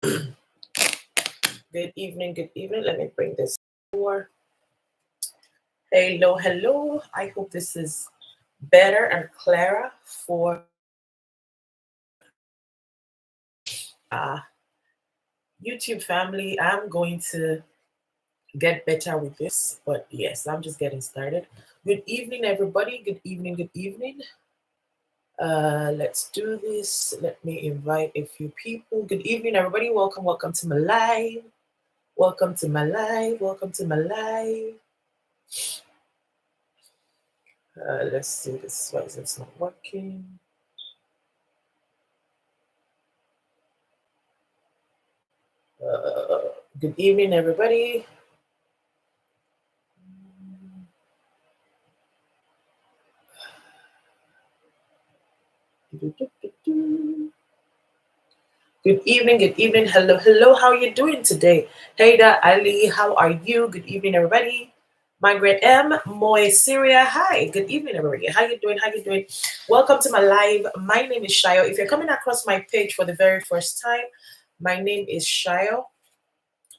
Good evening, good evening. Let me bring this forward. Hello, hello. I hope this is better and clearer for uh, YouTube family. I'm going to get better with this, but yes, I'm just getting started. Good evening, everybody. Good evening, good evening. Let's do this. Let me invite a few people. Good evening, everybody. Welcome, welcome to my live. Welcome to my live. Welcome to my live. Let's see this. Why is this not working? Good evening, everybody. Good evening, good evening. Hello, hello. How are you doing today? Haida, Ali, how are you? Good evening, everybody. Margaret M, Moy, Syria. Hi, good evening, everybody. How you doing? How you doing? Welcome to my live. My name is Shayo. If you're coming across my page for the very first time, my name is Shayo,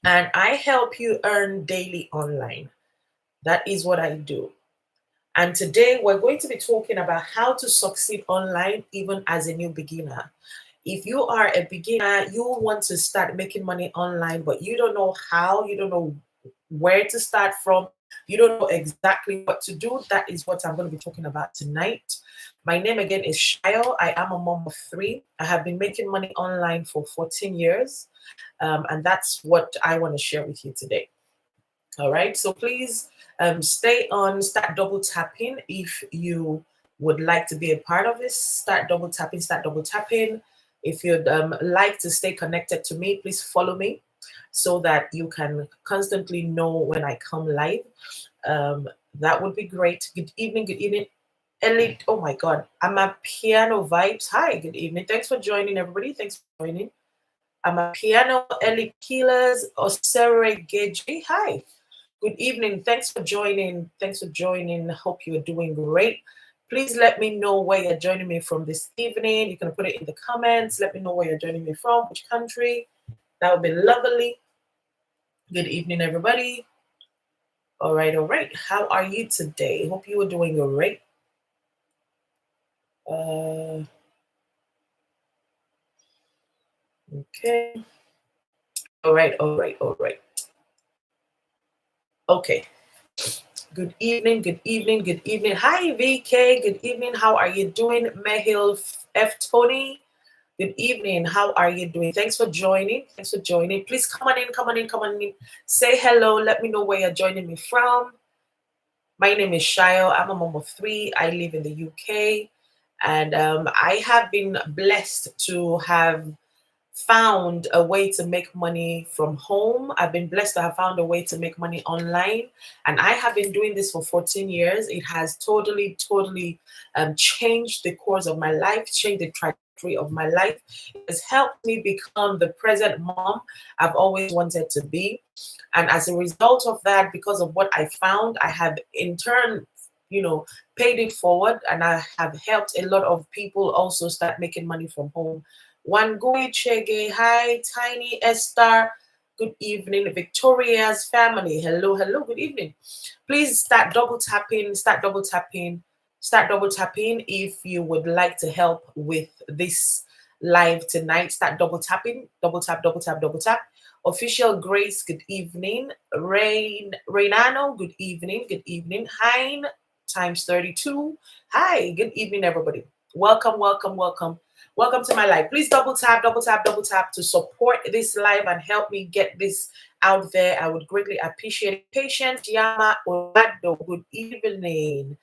and I help you earn daily online. That is what I do. And today we're going to be talking about how to succeed online even as a new beginner. If you are a beginner, you want to start making money online, but you don't know how, you don't know where to start from, you don't know exactly what to do, that is what I'm going to be talking about tonight. My name again is Shayo. I am a mom of three. I have been making money online for 14 years, and that's what I want to share with you today. All right, so please stay on, start double tapping if you would like to be a part of this. Start double tapping, start double tapping. If you'd like to stay connected to me, please follow me so that you can constantly know when I come live. Um, that would be great. Good evening, good evening. Elite, oh my God, I'm a piano vibes. Hi, good evening. Thanks for joining, everybody. Thanks for joining. I'm a piano elite killers Osere Geji. Hi. Good evening. Thanks for joining. Thanks for joining. Hope you're doing great. Please let me know where you're joining me from this evening. You can put it in the comments. Let me know where you're joining me from, which country. That would be lovely. Good evening, everybody. All right, all right. How are you today? Hope you are doing great. Uh, okay. All right, all right, all right. Okay. Good evening, good evening, good evening. Hi, VK. Good evening. How are you doing? Mehil F. Tony. Good evening. How are you doing? Thanks for joining. Thanks for joining. Please come on in, come on in, come on in. Say hello. Let me know where you're joining me from. My name is Shayo. I'm a mom of three. I live in the UK. And I have been blessed to have found a way to make money from home. I've been blessed to have found a way to make money online. And I have been doing this for 14 years. It has totally, totally changed the course of my life, changed the trajectory of my life. It has helped me become the present mom I've always wanted to be. And as a result of that, because of what I found, I have in turn, paid it forward, and I have helped a lot of people also start making money from home. Wangui Chege, hi, Tiny Esther, good evening. Victoria's family, hello, hello, good evening. Please start double tapping, start double tapping, start double tapping if you would like to help with this live tonight. Start double tapping, double tap, double tap, double tap. Official Grace, good evening. Reynano, good evening, good evening. Hein times 32. Hi, good evening, everybody. Welcome, welcome, welcome. Welcome to my live. Please double tap, double tap, double tap to support this live and help me get this out there. I would greatly appreciate it. Patience Yama Olado, good evening.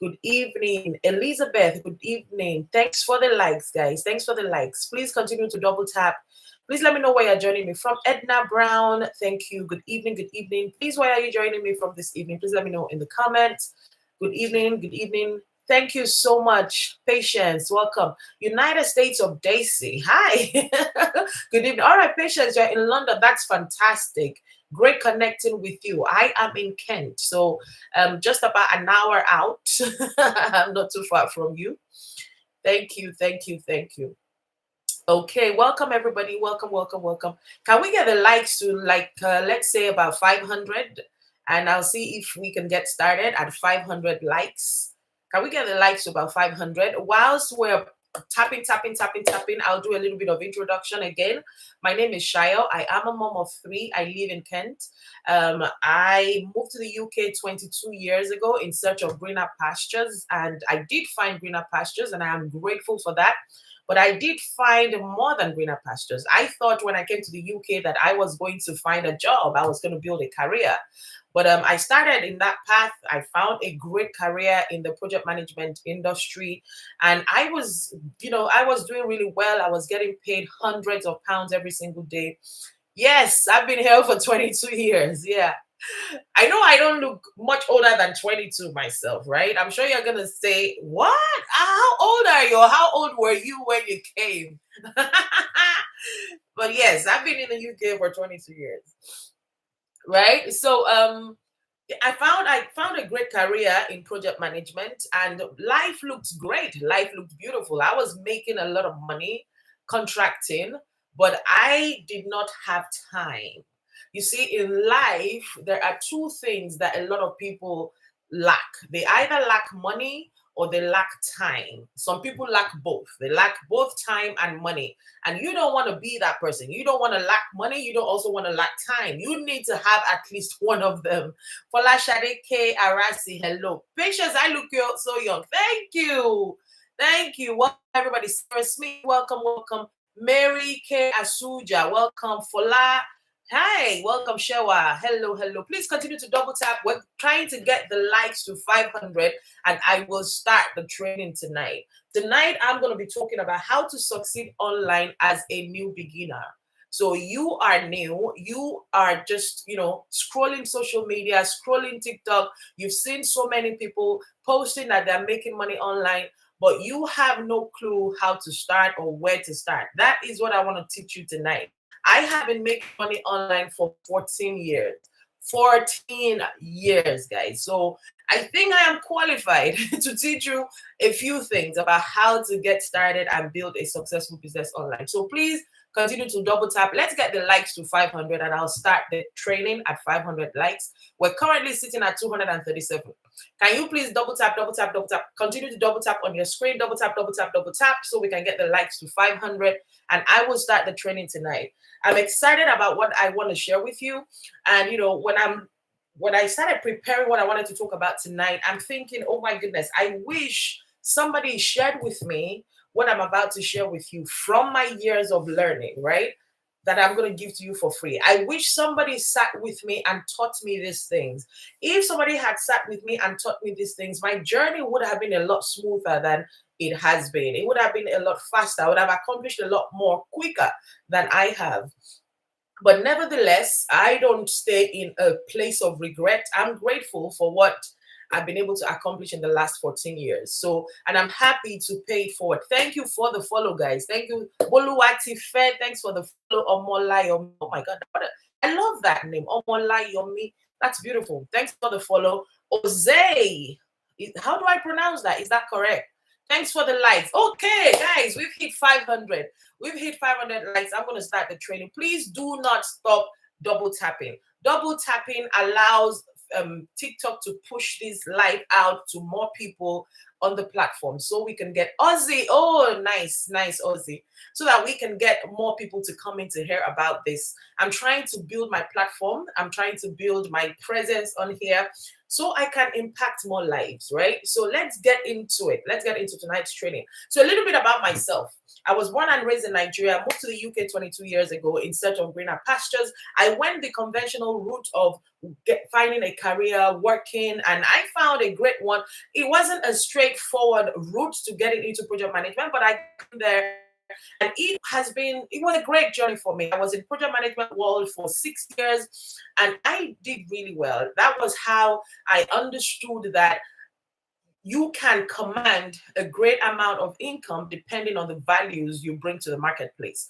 Good evening. Elizabeth, good evening. Thanks for the likes, guys. Thanks for the likes. Please continue to double tap. Please let me know where you're joining me from. Edna Brown, thank you. Good evening, good evening. Please, where are you joining me from this evening? Please let me know in the comments. Good evening, good evening. Thank you so much. Patience, welcome. United States of Daisy, hi. Good evening. All right, Patience, you're in London. That's fantastic. Great connecting with you. I am in Kent, so just about an hour out. I'm not too far from you. Thank you, thank you, thank you. Okay, welcome everybody. Welcome, welcome, welcome. Can we get the likes to like let's say about 500, and I'll see if we can get started at 500 likes. Can we get the likes to about 500? Whilst we're tapping, tapping, tapping, tapping, I'll do a little bit of introduction again. My name is Shayo. I am a mom of three. I live in Kent. I moved to the UK 22 years ago in search of greener pastures, and I did find greener pastures, and I am grateful for that. But I did find more than greener pastures. I thought when I came to the UK that I was going to find a job, I was going to build a career. But I started in that path. I found a great career in the project management industry. And I was, I was doing really well. I was getting paid hundreds of pounds every single day. Yes, I've been here for 22 years. Yeah. I know I don't look much older than 22 myself, right? I'm sure you're gonna say, "What? How old are you? How old were you when you came?" But yes, I've been in the UK for 22 years, right? So I found a great career in project management, and life looked great. Life looked beautiful. I was making a lot of money contracting, but I did not have time. You see, in life, there are two things that a lot of people lack. They either lack money or they lack time. Some people lack both. They lack both time and money. And you don't want to be that person. You don't want to lack money. You don't also want to lack time. You need to have at least one of them. Folashade K. Arasi, hello. Patience, I look so young. Thank you. Thank you. Welcome, everybody. Sarah Smith, welcome, welcome. Mary K. Asuja, welcome. Fola, hi, welcome. Shewa, hello, hello. Please continue to double tap. We're trying to get the likes to 500, and I will start the training tonight. Tonight, I'm going to be talking about how to succeed online as a new beginner. So you are new, you are just, scrolling social media, scrolling TikTok. You've seen so many people posting that they're making money online, but you have no clue how to start or where to start. That is what I want to teach you tonight. I have been making money online for 14 years. 14 years, guys. So I think I am qualified to teach you a few things about how to get started and build a successful business online. So please continue to double tap. Let's get the likes to 500, and I'll start the training at 500 likes. We're currently sitting at 237. Can you please double tap, double tap, double tap? Continue to double tap on your screen, double tap, double tap, double tap, so we can get the likes to 500. And I will start the training tonight. I'm excited about what I want to share with you. And when I started preparing what I wanted to talk about tonight, I'm thinking, oh my goodness, I wish somebody shared with me what I'm about to share with you from my years of learning, right? That I'm going to give to you for free. I wish somebody sat with me and taught me these things. If somebody had sat with me and taught me these things, my journey would have been a lot smoother than it has been. It would have been a lot faster. I would have accomplished a lot more quicker than I have. But nevertheless, I don't stay in a place of regret. I'm grateful for what I've been able to accomplish in the last 14 years. So, and I'm happy to pay it forward. Thank you for the follow, guys. Thank you, Boluwati Fed. Thanks for the follow, Omolayomi. Oh my God, I love that name, Omolayomi. That's beautiful. Thanks for the follow. Oze, how do I pronounce that? Is that correct? Thanks for the likes. Okay, guys, we've hit 500. We've hit 500 likes. I'm going to start the training. Please do not stop double tapping. Double tapping allows TikTok to push this live out to more people on the platform, so we can get Aussie. Oh, nice, nice Aussie. So that we can get more people to come in to hear about this. I'm trying to build my platform. I'm trying to build my presence on here so I can impact more lives, right? So let's get into it. Let's get into tonight's training. So a little bit about myself. I was born and raised in Nigeria. I moved to the UK 22 years ago in search of greener pastures. I went the conventional route of finding a career, working, and I found a great one. It wasn't a straightforward route to getting into project management, but I got there. And it was a great journey for me. I was in project management world for 6 years, and I did really well. That was how I understood that you can command a great amount of income depending on the values you bring to the marketplace.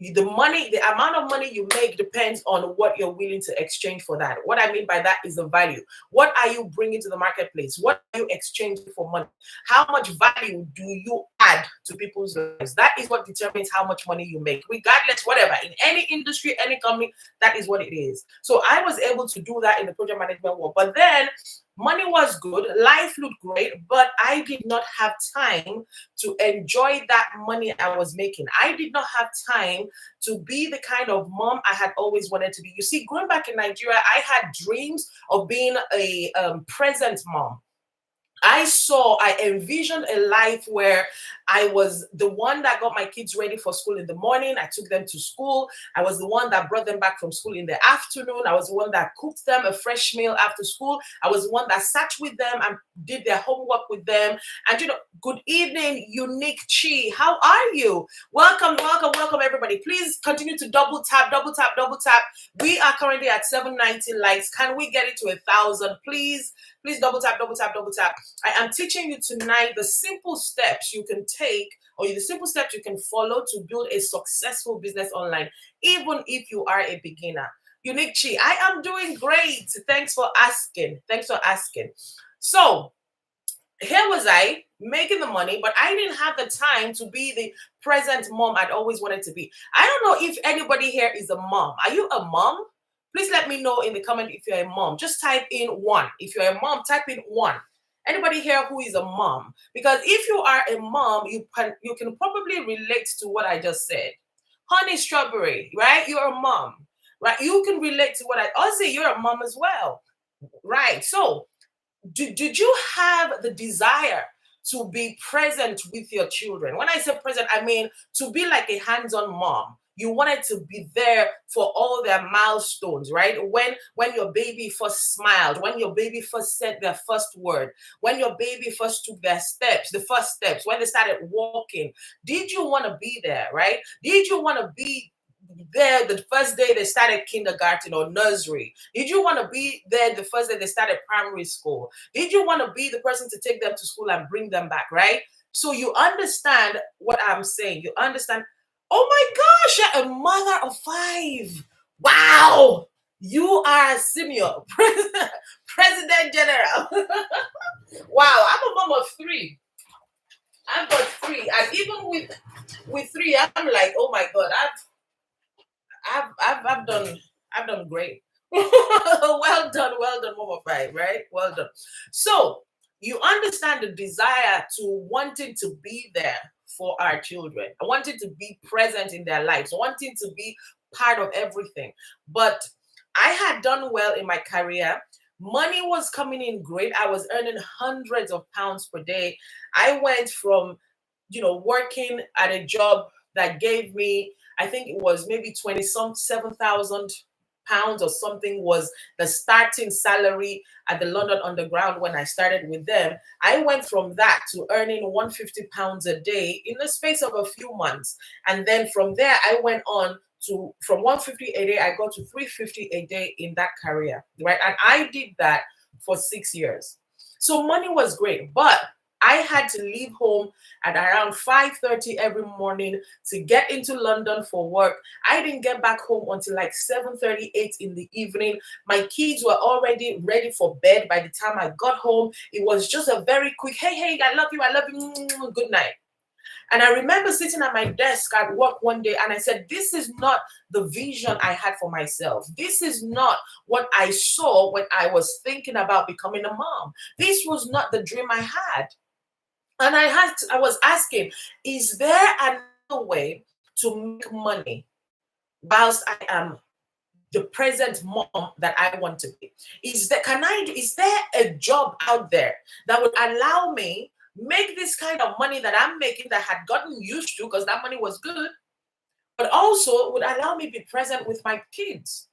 the money, the amount of money you make depends on what you're willing to exchange for that. What I mean by that is the value. What are you bringing to the marketplace? What are you exchanging for money? How much value do you add to people's lives? That is what determines how much money you make, regardless, whatever, in any industry, any company. That is what it is. So I was able to do that in the project management world. But then money was good, life looked great, but I did not have time to enjoy that money I was making. I did not have time to be the kind of mom I had always wanted to be. You see, growing back in Nigeria, I had dreams of being a present mom. I envisioned a life where I was the one that got my kids ready for school in the morning. I took them to school. I was the one that brought them back from school in the afternoon. I was the one that cooked them a fresh meal after school. I was the one that sat with them and did their homework with them. And, good evening, Unique Chi. How are you? Welcome, welcome, welcome, everybody. Please continue to double tap, double tap, double tap. We are currently at 790 likes. Can we get it to 1,000, please? Please double tap, double tap, double tap. I am teaching you tonight the simple steps you can take, or the simple steps you can follow to build a successful business online, even if you are a beginner. Unique Chi, I am doing great. Thanks for asking. Thanks for asking. So here was I making the money, but I didn't have the time to be the present mom I'd always wanted to be. I don't know if anybody here is a mom. Are you a mom? Please let me know in the comment if you're a mom. Just type in 1. If you're a mom, type in 1. Anybody here who is a mom? Because if you are a mom, you can probably relate to what I just said. Honey Strawberry, right? You're a mom, right? You can relate to what Ozzy, you're a mom as well, right? So did you have the desire to be present with your children? When I say present, I mean to be like a hands-on mom. You wanted to be there for all their milestones, right? When your baby first smiled, when your baby first said their first word, when your baby first took their steps, the first steps, when they started walking, did you want to be there, right? Did you want to be there the first day they started kindergarten or nursery? Did you want to be there the first day they started primary school? Did you want to be the person to take them to school and bring them back, right? So you understand what I'm saying. You understand. Oh my gosh, you're a mother of 5. Wow. You are a senior president general. Wow, I'm a mom of 3. I've got 3. And even with 3, I'm like, oh my God, I've done great. Well done, mom of 5, right? Well done. So you understand the desire to wanting to be there for our children, wanting to be present in their lives, wanting to be part of everything. But I had done well in my career. Money was coming in great. I was earning hundreds of pounds per day. I went from, working at a job that gave me, I think it was maybe 7,000 pounds or something was the starting salary at the London Underground when I started with them. I went from that to earning 150 pounds a day in the space of a few months. And then from there, I went on to, from 150 a day, I got to 350 a day in that career, right? And I did that for 6 years. So money was great, but I had to leave home at around 5:30 every morning to get into London for work. I didn't get back home until like 7:38 in the evening. My kids were already ready for bed by the time I got home. It was just a very quick, hey, I love you, good night. And I remember sitting at my desk at work one day and I said, this is not the vision I had for myself. This is not what I saw when I was thinking about becoming a mom. This was not the dream I had. And I was asking, is there another way to make money whilst I am the present mom that I want to be? Is there a job out there that would allow me make this kind of money that I'm making, that I had gotten used to because that money was good, but also would allow me to be present with my kids?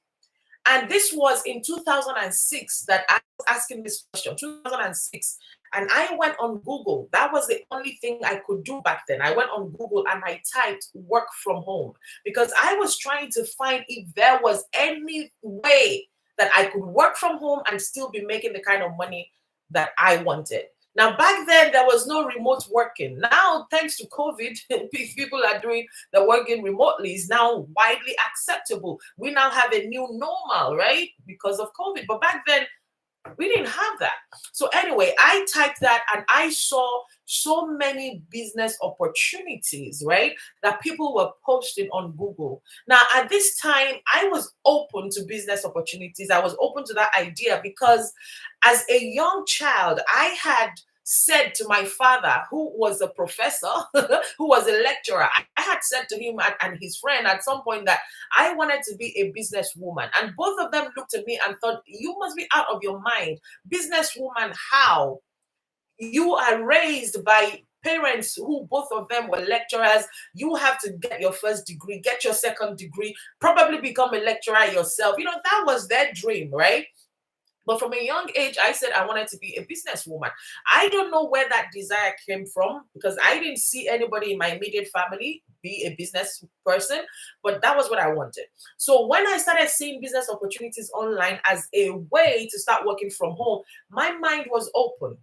And this was in 2006 that I was asking this question, 2006. And I went on Google. That was the only thing I could do back then. I went on Google and I typed work from home because I was trying to find if there was any way that I could work from home and still be making the kind of money that I wanted. Now, back then, there was no remote working. Now, thanks to COVID, people are doing the working remotely is now widely acceptable. We now have a new normal, right? Because of COVID. But back then, we didn't have that. So anyway, I typed that and I saw so many business opportunities, right? That people were posting on Google. Now, at this time, I was open to business opportunities. I was open to that idea because as a young child, I had said to my father, who was a professor, who was a lecturer, I had said to him and his friend at some point that I wanted to be a businesswoman. And both of them looked at me and thought, you must be out of your mind. Businesswoman, how? You are raised by parents who both of them were lecturers. You have to get your first degree, get your second degree, probably become a lecturer yourself. You know, that was their dream, right? But from a young age, I said I wanted to be a businesswoman. I don't know where that desire came from because I didn't see anybody in my immediate family be a business person, but that was what I wanted. So when I started seeing business opportunities online as a way to start working from home, my mind was open.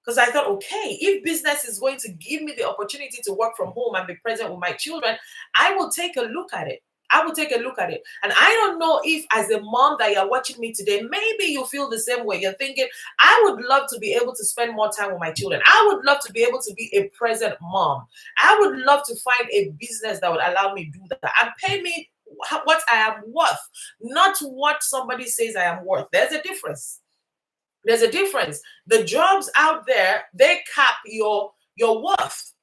Because I thought, okay, if business is going to give me the opportunity to work from home and be present with my children, I will take a look at it. I will take a look at it. And I don't know if, as a mom that you're watching me today, maybe you feel the same way. You're thinking, I would love to be able to spend more time with my children. I would love to be able to be a present mom. I would love to find a business that would allow me to do that and pay me what I am worth, not what somebody says I am worth. There's a difference. There's a difference. The jobs out there, they cap your worth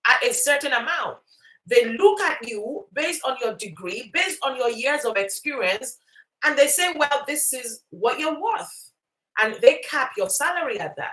at a certain amount. They look at you based on your degree, based on your years of experience, and they say, well, this is what you're worth. And they cap your salary at that,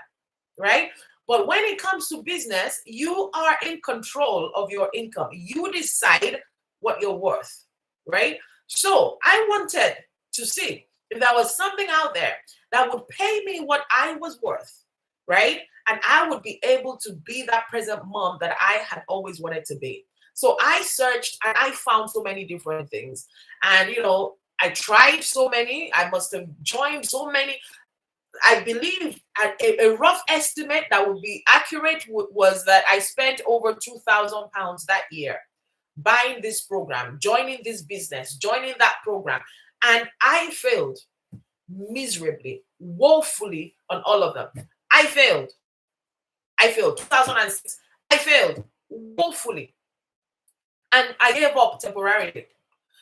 right? But when it comes to business, you are in control of your income. You decide what you're worth, right? So I wanted to see if there was something out there that would pay me what I was worth, right? And I would be able to be that present mom that I had always wanted to be. So I searched and I found so many different things. And, you know, I tried so many. I must have joined so many. I believe a rough estimate that would be accurate was that I spent over £2,000 that year buying this program, joining this business, joining that program. And I failed miserably, woefully on all of them. I failed. 2006. I failed woefully. And I gave up temporarily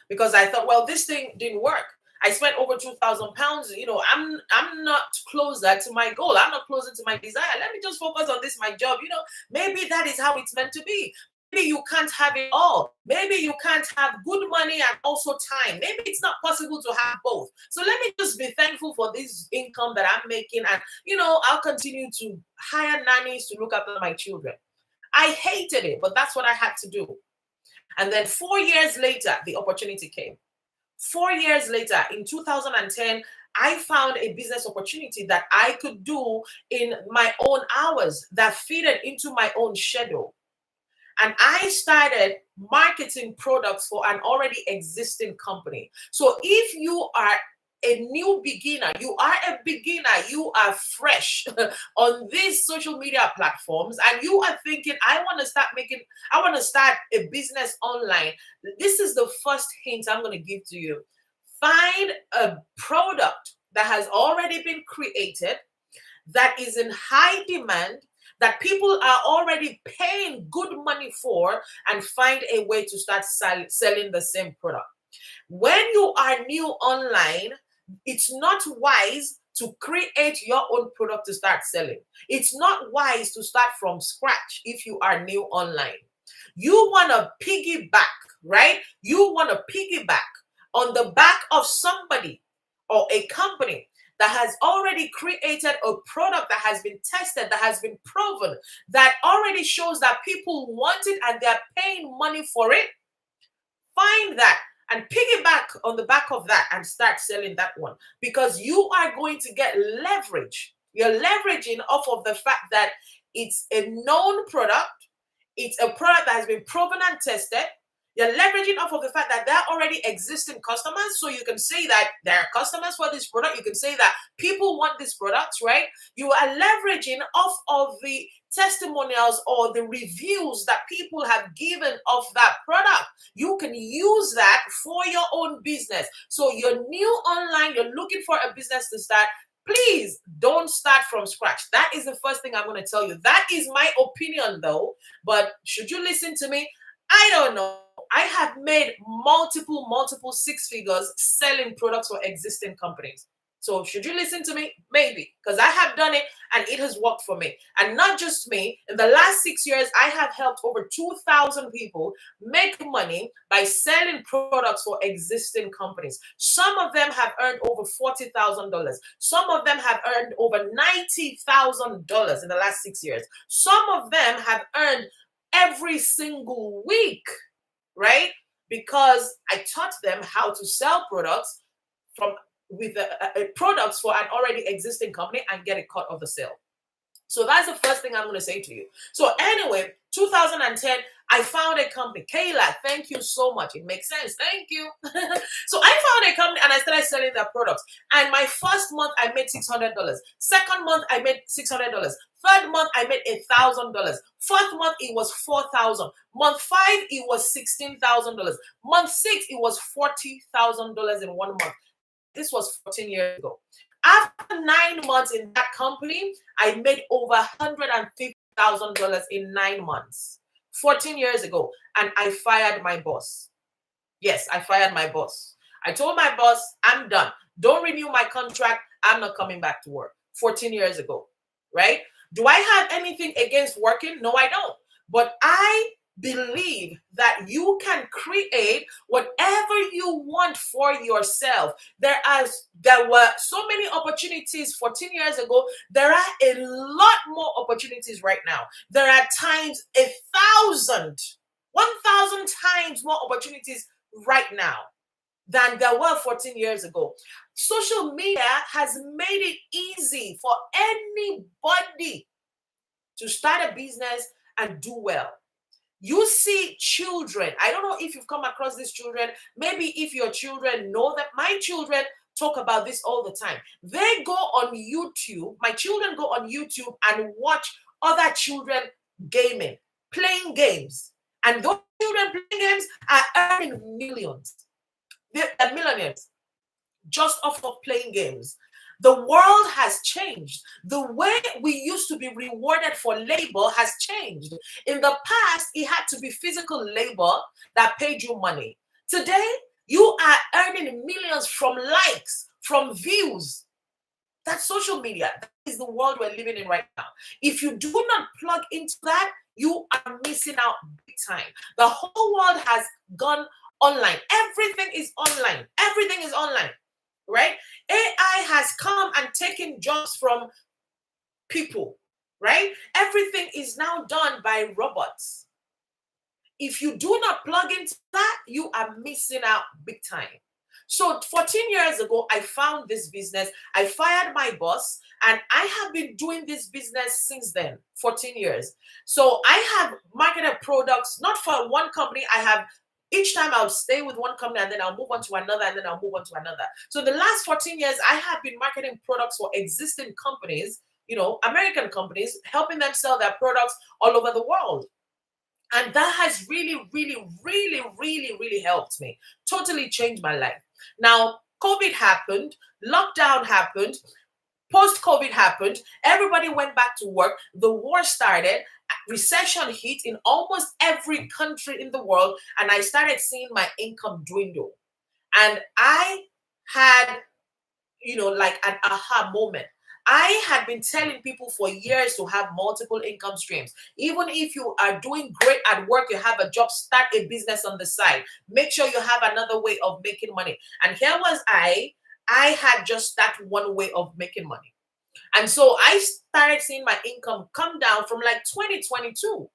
because I thought, well, this thing didn't work. I spent over £2,000. You know, I'm not closer to my goal. I'm not closer to my desire. Let me just focus on this, my job. You know, maybe that is how it's meant to be. Maybe you can't have it all. Maybe you can't have good money and also time. Maybe it's not possible to have both. So let me just be thankful for this income that I'm making. And, you know, I'll continue to hire nannies to look after my children. I hated it, but that's what I had to do. And then 4 years later, the opportunity came. 4 years later, in 2010, I found a business opportunity that I could do in my own hours that fitted into my own schedule. And I started marketing products for an already existing company. So if you are a new beginner, you are a beginner, you are fresh on these social media platforms, and you are thinking, I want to start a business online. This is the first hint I'm going to give to you. Find a product that has already been created, that is in high demand, that people are already paying good money for, and find a way to start selling the same product. When you are new online, it's not wise to create your own product to start selling. It's not wise to start from scratch if you are new online. You want to piggyback, right? You want to piggyback on the back of somebody or a company that has already created a product that has been tested, that has been proven, that already shows that people want it and they're paying money for it. Find that and piggyback on the back of that and start selling that one, because you are going to get leverage. You're leveraging off of the fact that it's a known product. It's a product that has been proven and tested. You're leveraging off of the fact that they're already existing customers. So you can say that there are customers for this product. You can say that people want this product, right? You are leveraging off of the testimonials or the reviews that people have given of that product. You can use that for your own business. So you're new online, you're looking for a business to start. Please don't start from scratch. That is the first thing I'm going to tell you. That is my opinion, though. But should you listen to me? I don't know. I have made multiple six figures selling products for existing companies. So should you listen to me? Maybe, because I have done it and it has worked for me. And not just me. In the last 6 years, I have helped over 2,000 people make money by selling products for existing companies. Some of them have earned over $40,000. Some of them have earned over $90,000 in the last 6 years. Some of them have earned every single week, right? Because I taught them how to sell products from with products for an already existing company and get a cut of the sale. So that's the first thing I'm going to say to you. So anyway, 2010, I found a company. Kayla, thank you so much. It makes sense. Thank you. So I found a company and I started selling their products. And my first month, I made $600. Second month, I made $600. Third month, I made $1,000. Fourth month, it was $4,000. Month 5, it was $16,000. Month 6, it was $40,000 in 1 month. This was 14 years ago. After 9 months in that company, I made over $150,000 in 9 months, 14 years ago. And I fired my boss. Yes, I fired my boss. I told my boss, I'm done. Don't renew my contract. I'm not coming back to work. 14 years ago, right? Do I have anything against working? No, I don't. But I believe that you can create whatever you want for yourself. There were so many opportunities 14 years ago. There are a lot more opportunities right now. There are times 1,000 times more opportunities right now than there were 14 years ago. Social media has made it easy for anybody to start a business and do well. You see children. I don't know if you've come across these children. Maybe if your children know that. My children talk about this all the time. They go on YouTube. My children go on YouTube and watch other children gaming, playing games. And those children playing games are earning millions. They're millionaires just off of playing games. The world has changed. The way we used to be rewarded for labor has changed. In the past, it had to be physical labor that paid you money. Today, you are earning millions from likes, from views. That's social media. That is the world we're living in right now. If you do not plug into that, you are missing out big time. The whole world has gone online. Everything is online. Everything is online. Right? AI has come and taken jobs from people, right? Everything is now done by robots. If you do not plug into that, you are missing out big time. So 14 years ago, I found this business. I fired my boss, and I have been doing this business since then, 14 years. So I have marketed products, not for one company. Each time I'll stay with one company and then I'll move on to another and then I'll move on to another. So the last 14 years, I have been marketing products for existing companies, American companies, helping them sell their products all over the world. And that has really, really, really, really, really helped me. Totally changed my life. Now, COVID happened, lockdown happened, post-COVID happened, everybody went back to work, the war started, recession hit in almost every country in the world, and I started seeing my income dwindle. And I had, like an aha moment. I had been telling people for years to have multiple income streams. Even if you are doing great at work, you have a job, start a business on the side. Make sure you have another way of making money. And here was I had just that one way of making money. And so I started seeing my income come down from like 2022.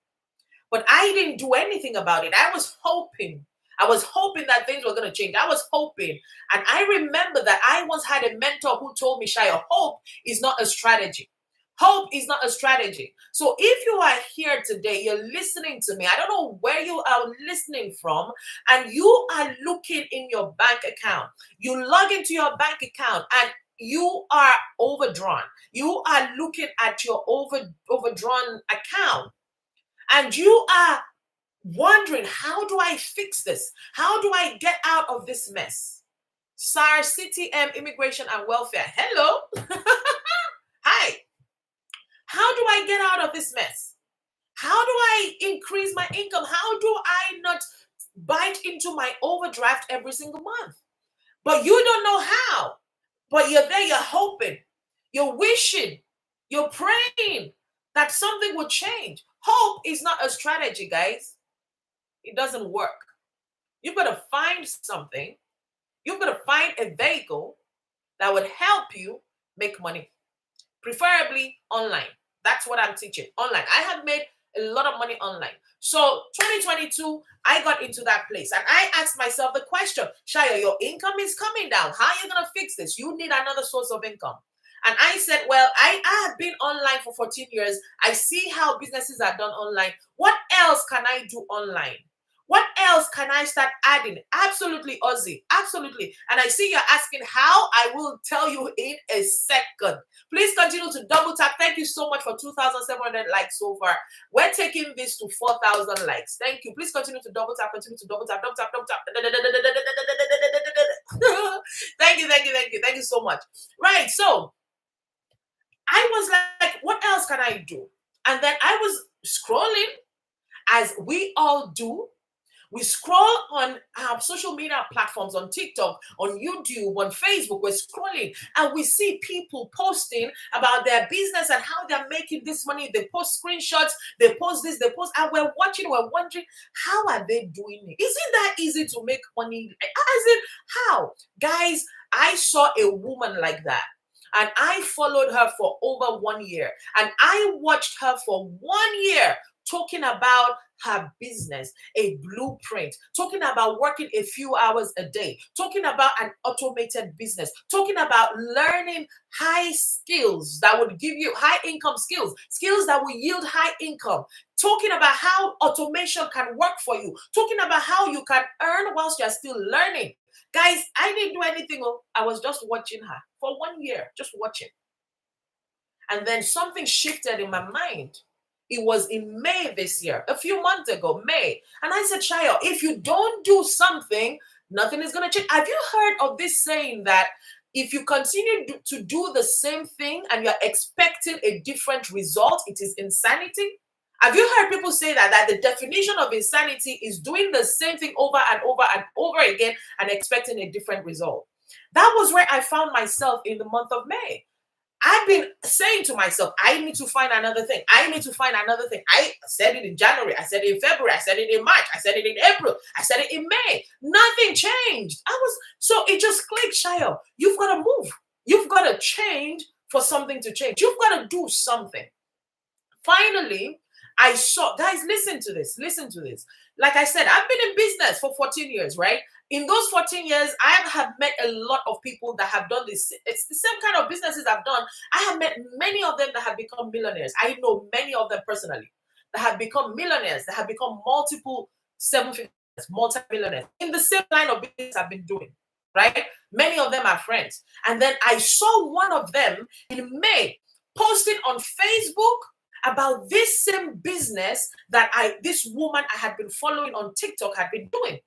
But I didn't do anything about it. I was hoping that things were going to change. I was hoping. And I remember that I once had a mentor who told me, Shia, hope is not a strategy. Hope is not a strategy. So if you are here today, you're listening to me, I don't know where you are listening from, and you are looking in your bank account. You log into your bank account and you are overdrawn. You are looking at your overdrawn account and you are wondering, how do I fix this? How do I get out of this mess? SARS, CTM, Immigration and Welfare. Hello. Hi. How do I get out of this mess? How do I increase my income? How do I not bite into my overdraft every single month? But you don't know how. But you're there, you're hoping, you're wishing, you're praying that something will change. Hope is not a strategy, guys. It doesn't work. You've got to find something. You've got to find a vehicle that would help you make money, preferably online. That's what I'm teaching, online. I have made a lot of money online. So 2022, I got into that place and I asked myself the question, Shaya, your income is coming down. How are you going to fix this? You need another source of income. And I said, well, I have been online for 14 years. I see how businesses are done online. What else can I do online? What else can I start adding? Absolutely, Ozzy. Absolutely. And I see you're asking how. I will tell you in a second. Please continue to double tap. Thank you so much for 2,700 likes so far. We're taking this to 4,000 likes. Thank you. Please continue to double tap. Continue to double tap. Double tap. Double tap. Thank you. Thank you. Thank you. Thank you so much. Right. So I was like, what else can I do? And then I was scrolling, as we all do. We scroll on social media platforms, on TikTok, on YouTube, on Facebook. We're scrolling and we see people posting about their business and how they're making this money. They post screenshots, they post this, they post, and we're watching, we're wondering, how are they doing it? Is it that easy to make money? Is it how? Guys, I saw a woman like that. And I followed her for over 1 year. And I watched her for 1 year talking about her business, a blueprint, talking about working a few hours a day, talking about an automated business, talking about learning high skills that would give you high income skills, skills that will yield high income, talking about how automation can work for you, talking about how you can earn whilst you're still learning. Guys, I didn't do anything. I was just watching her for 1 year, just watching. And then something shifted in my mind. It was in May this year, a few months ago, May. And I said, Shaya, if you don't do something, nothing is going to change. Have you heard of this saying that if you continue to do the same thing and you're expecting a different result, it is insanity? Have you heard people say that the definition of insanity is doing the same thing over and over and over again and expecting a different result? That was where I found myself in the month of May. I've been saying to myself, I need to find another thing. I need to find another thing. I said it in January. I said it in February. I said it in March. I said it in April. I said it in May. Nothing changed. So it just clicked, Shaya. You've got to move. You've got to change for something to change. You've got to do something. Finally, I saw, guys, listen to this. Listen to this. Like I said, I've been in business for 14 years, right? In those 14 years, I have met a lot of people that have done this. It's the same kind of businesses I've done. I have met many of them that have become millionaires. I know many of them personally that have become millionaires, that have become multiple seven figures, multi-millionaires in the same line of business I've been doing, right? Many of them are friends. And then I saw one of them in May posting on Facebook about this same business that this woman I had been following on TikTok had been doing.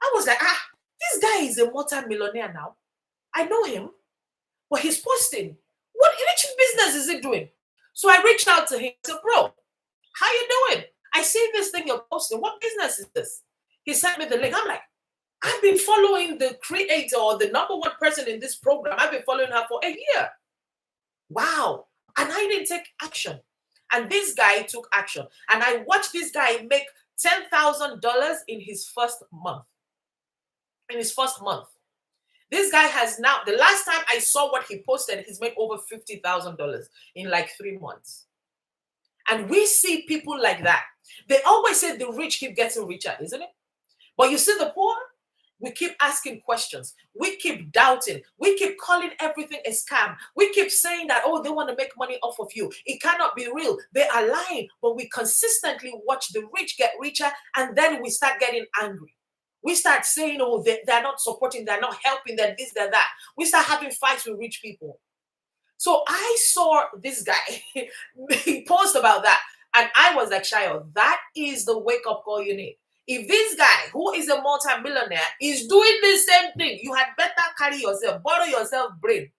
I was like, this guy is a multi-millionaire now. I know him, but he's posting. Which business is he doing? So I reached out to him. I said, bro, how you doing? I see this thing you're posting. What business is this? He sent me the link. I'm like, I've been following the creator or the number one person in this program. I've been following her for a year. Wow. And I didn't take action. And this guy took action. And I watched this guy make $10,000 in his first month. In his first month. This guy has now, the last time I saw what he posted, he's made over $50,000 in like 3 months. And we see people like that. They always say the rich keep getting richer, isn't it? But you see the poor, We keep asking questions. We keep doubting. We keep calling everything a scam. We keep saying that, oh, they want to make money off of you. It cannot be real. They are lying. But we consistently watch the rich get richer, and then we start getting angry. We start saying, oh, they're not supporting, they're not helping, they're this, they're that. We start having fights with rich people. So I saw this guy, he post about that. And I was like, Shayo, that is the wake up call you need. If this guy, who is a multi-millionaire, is doing the same thing, you had better carry yourself, borrow yourself brain.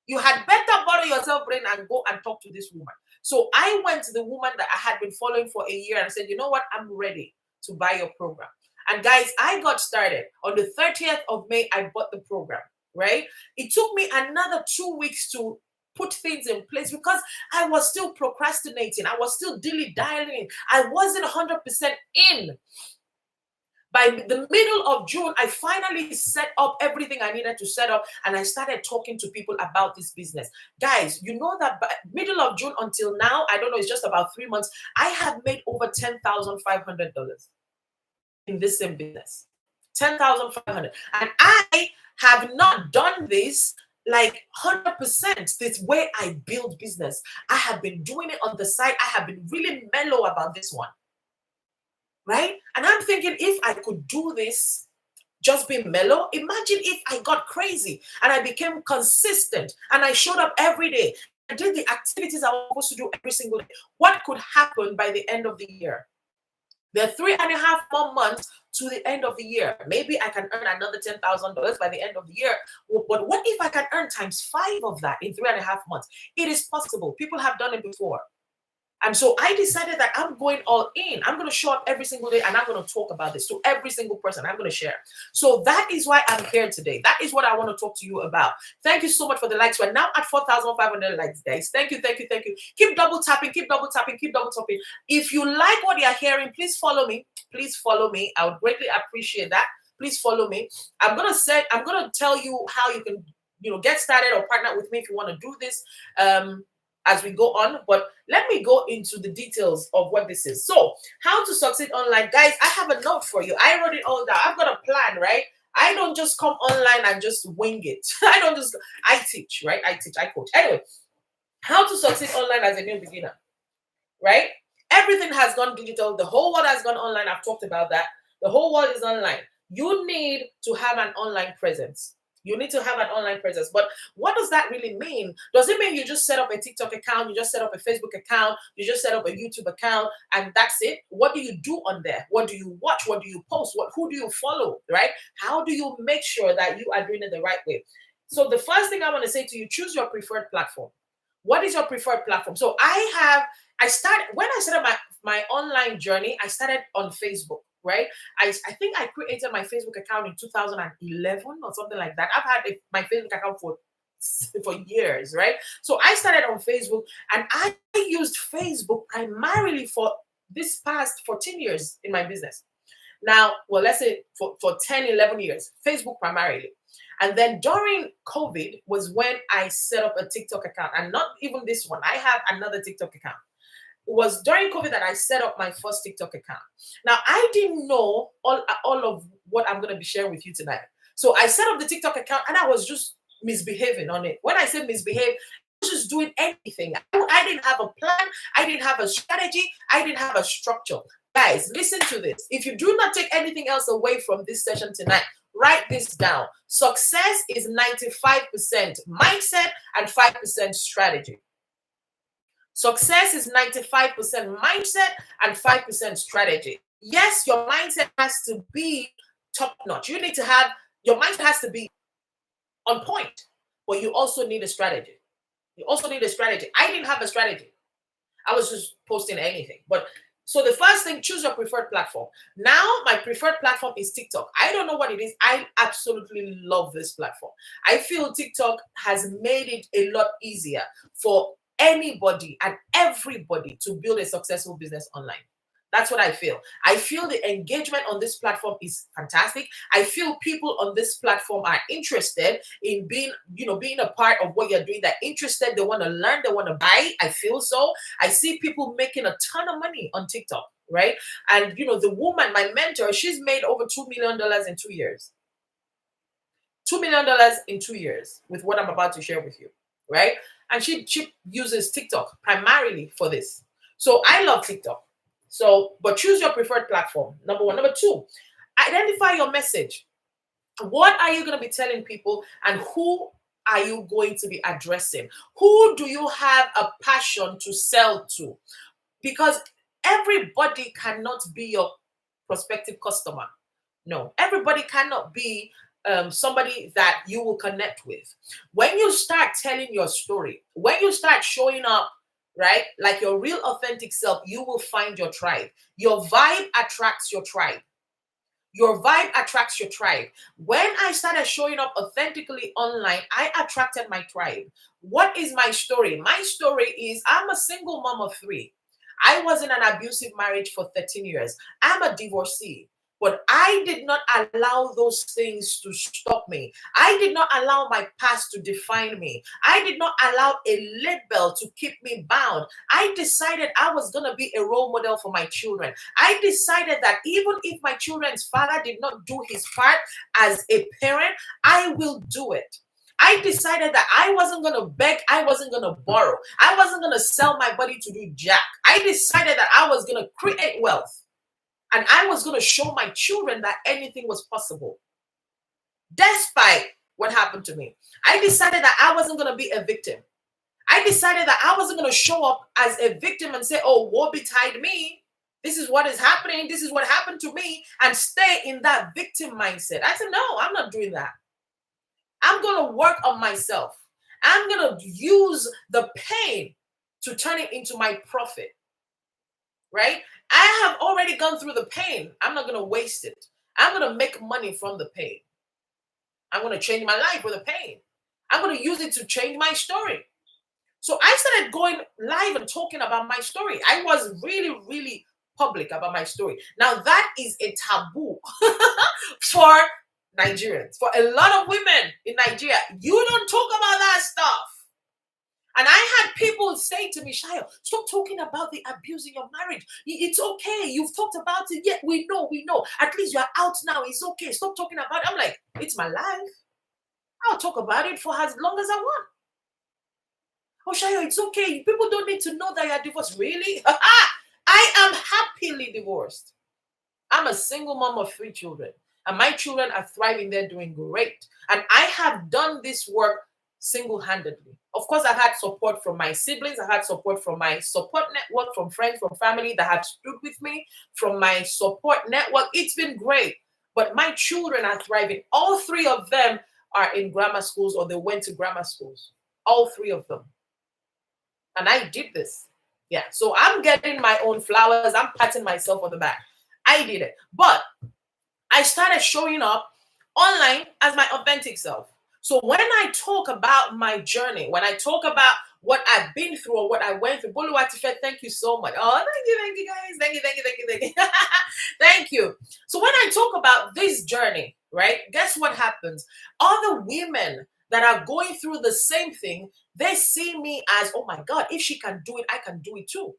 You had better borrow yourself brain and go and talk to this woman. So I went to the woman that I had been following for a year and said, you know what? I'm ready to buy your program. And guys, I got started on the 30th of May. I bought the program, right? It took me another 2 weeks to put things in place because I was still procrastinating. I was still dilly-dallying. I wasn't 100% in. By the middle of June, I finally set up everything I needed to set up, and I started talking to people about this business. Guys, you know that by middle of June until now, I don't know, it's just about 3 months, I have made over $10,500 in this same business. 10,500. And I have not done this like 100% this way I build business. I have been doing it on the side. I have been really mellow about this one. Right? And I'm thinking, if I could do this, just be mellow, imagine if I got crazy and I became consistent and I showed up every day. I did the activities I was supposed to do every single day. What could happen by the end of the year? There are 3.5 more months to the end of the year. Maybe I can earn another $10,000 by the end of the year. But what if I can earn times 5 of that in 3.5 months? It is possible. People have done it before. And so I decided that I'm going all in. I'm going to show up every single day and I'm going to talk about this to every single person. I'm going to share. So that is why I'm here today. That is what I want to talk to you about. Thank you so much for the likes. We're now at 4,500 likes, guys. Thank you, thank you, thank you. Keep double tapping, keep double tapping, keep double tapping. If you like what you're hearing, please follow me. Please follow me. I would greatly appreciate that. Please follow me. I'm going to tell you how you can, get started or partner with me if you want to do this. As we go on, but let me go into the details of what this is. So, how to succeed online, guys. I have a note for you. I wrote it all down. I've got a plan, right? I don't just come online and just wing it. I teach, right? I coach. Anyway, how to succeed online as a new beginner, right? Everything has gone digital. The whole world has gone online. I've talked about that. The whole world is online. You need to have an online presence. You need to have an online presence. But what does that really mean? Does it mean you just set up a TikTok account, you just set up a Facebook account, you just set up a YouTube account, and that's it? What do you do on there? What do you watch? What do you post? Who do you follow, right? How do you make sure that you are doing it the right way? So the first thing I want to say to you, choose your preferred platform. What is your preferred platform? So when I started my online journey, I started on Facebook. Right? I think I created my Facebook account in 2011 or something like that. I've had my Facebook account for years, right? So I started on Facebook and I used Facebook primarily for this past 14 years in my business. Now, well, let's say for 10, 11 years, Facebook primarily. And then during COVID was when I set up a TikTok account, and not even this one. I have another TikTok account. It was during COVID that I set up my first TikTok account. Now, I didn't know all of what I'm going to be sharing with you tonight. So I set up the TikTok account and I was just misbehaving on it. When I say misbehave, I was just doing anything. I didn't have a plan. I didn't have a strategy. I didn't have a structure. Guys, listen to this. If you do not take anything else away from this session tonight, write this down. Success is 95% mindset and 5% strategy. Success is 95% mindset and 5% strategy. Yes, your mindset has to be top notch. Your mindset has to be on point, but you also need a strategy. I didn't have a strategy. I was just posting anything. So the first thing, choose your preferred platform. Now, my preferred platform is TikTok. I don't know what it is. I absolutely love this platform. I feel TikTok has made it a lot easier for anybody and everybody to build a successful business online. That's what I feel. I feel the engagement on this platform is fantastic. I feel people on this platform are interested in being a part of what you're doing. They're interested. They want to learn. They want to buy. I feel so. I see people making a ton of money on TikTok, right? And, the woman, my mentor, she's made over $2 million in 2 years. $2 million in 2 years with what I'm about to share with you, right? And she uses TikTok primarily for this. So I love TikTok. So, but choose your preferred platform. Number one. Number two, identify your message. What are you going to be telling people, and who are you going to be addressing? Who do you have a passion to sell to? Because everybody cannot be your prospective customer. No, everybody cannot be somebody that you will connect with. When you start telling your story, when you start showing up, right, like your real authentic self, you will find your tribe. Your vibe attracts your tribe. Your vibe attracts your tribe. When I started showing up authentically online, I attracted my tribe. What is my story? My story is I'm a single mom of three. I was in an abusive marriage for 13 years. I'm a divorcee. But I did not allow those things to stop me. I did not allow my past to define me. I did not allow a label to keep me bound. I decided I was going to be a role model for my children. I decided that even if my children's father did not do his part as a parent, I will do it. I decided that I wasn't going to beg. I wasn't going to borrow. I wasn't going to sell my body to do jack. I decided that I was going to create wealth. And I was going to show my children that anything was possible. Despite what happened to me, I decided that I wasn't going to be a victim. I decided that I wasn't going to show up as a victim and say, oh, woe betide me. This is what is happening. This is what happened to me. And stay in that victim mindset. I said, no, I'm not doing that. I'm going to work on myself. I'm going to use the pain to turn it into my profit. Right? I have already gone through the pain. I'm not going to waste it. I'm going to make money from the pain. I'm going to change my life with the pain. I'm going to use it to change my story. So I started going live and talking about my story. I was really, really public about my story. Now that is a taboo for Nigerians. For a lot of women in Nigeria, you don't talk about that stuff. And I had people say to me, Shayo, stop talking about the abuse in your marriage. It's okay. You've talked about it. Yeah, we know. At least you're out now. It's okay. Stop talking about it. I'm like, it's my life. I'll talk about it for as long as I want. Oh, Shayo, it's okay. People don't need to know that you're divorced. Really? I am happily divorced. I'm a single mom of 3 children. And my children are thriving. They're doing great. And I have done this work single-handedly. Of course, I've had support from my siblings. I've had support from my support network, from friends, from family that have stood with me, from my support network. It's been great. But my children are thriving. All 3 of them are in grammar schools, or they went to grammar schools. All 3 of them. And I did this. Yeah. So I'm getting my own flowers. I'm patting myself on the back. I did it. But I started showing up online as my authentic self. So when I talk about my journey, when I talk about what I've been through or what I went through, Boluwatife, thank you so much. Oh, thank you guys. Thank you. Thank you. So when I talk about this journey, right, guess what happens? Other women that are going through the same thing, they see me as, oh my God, if she can do it, I can do it too,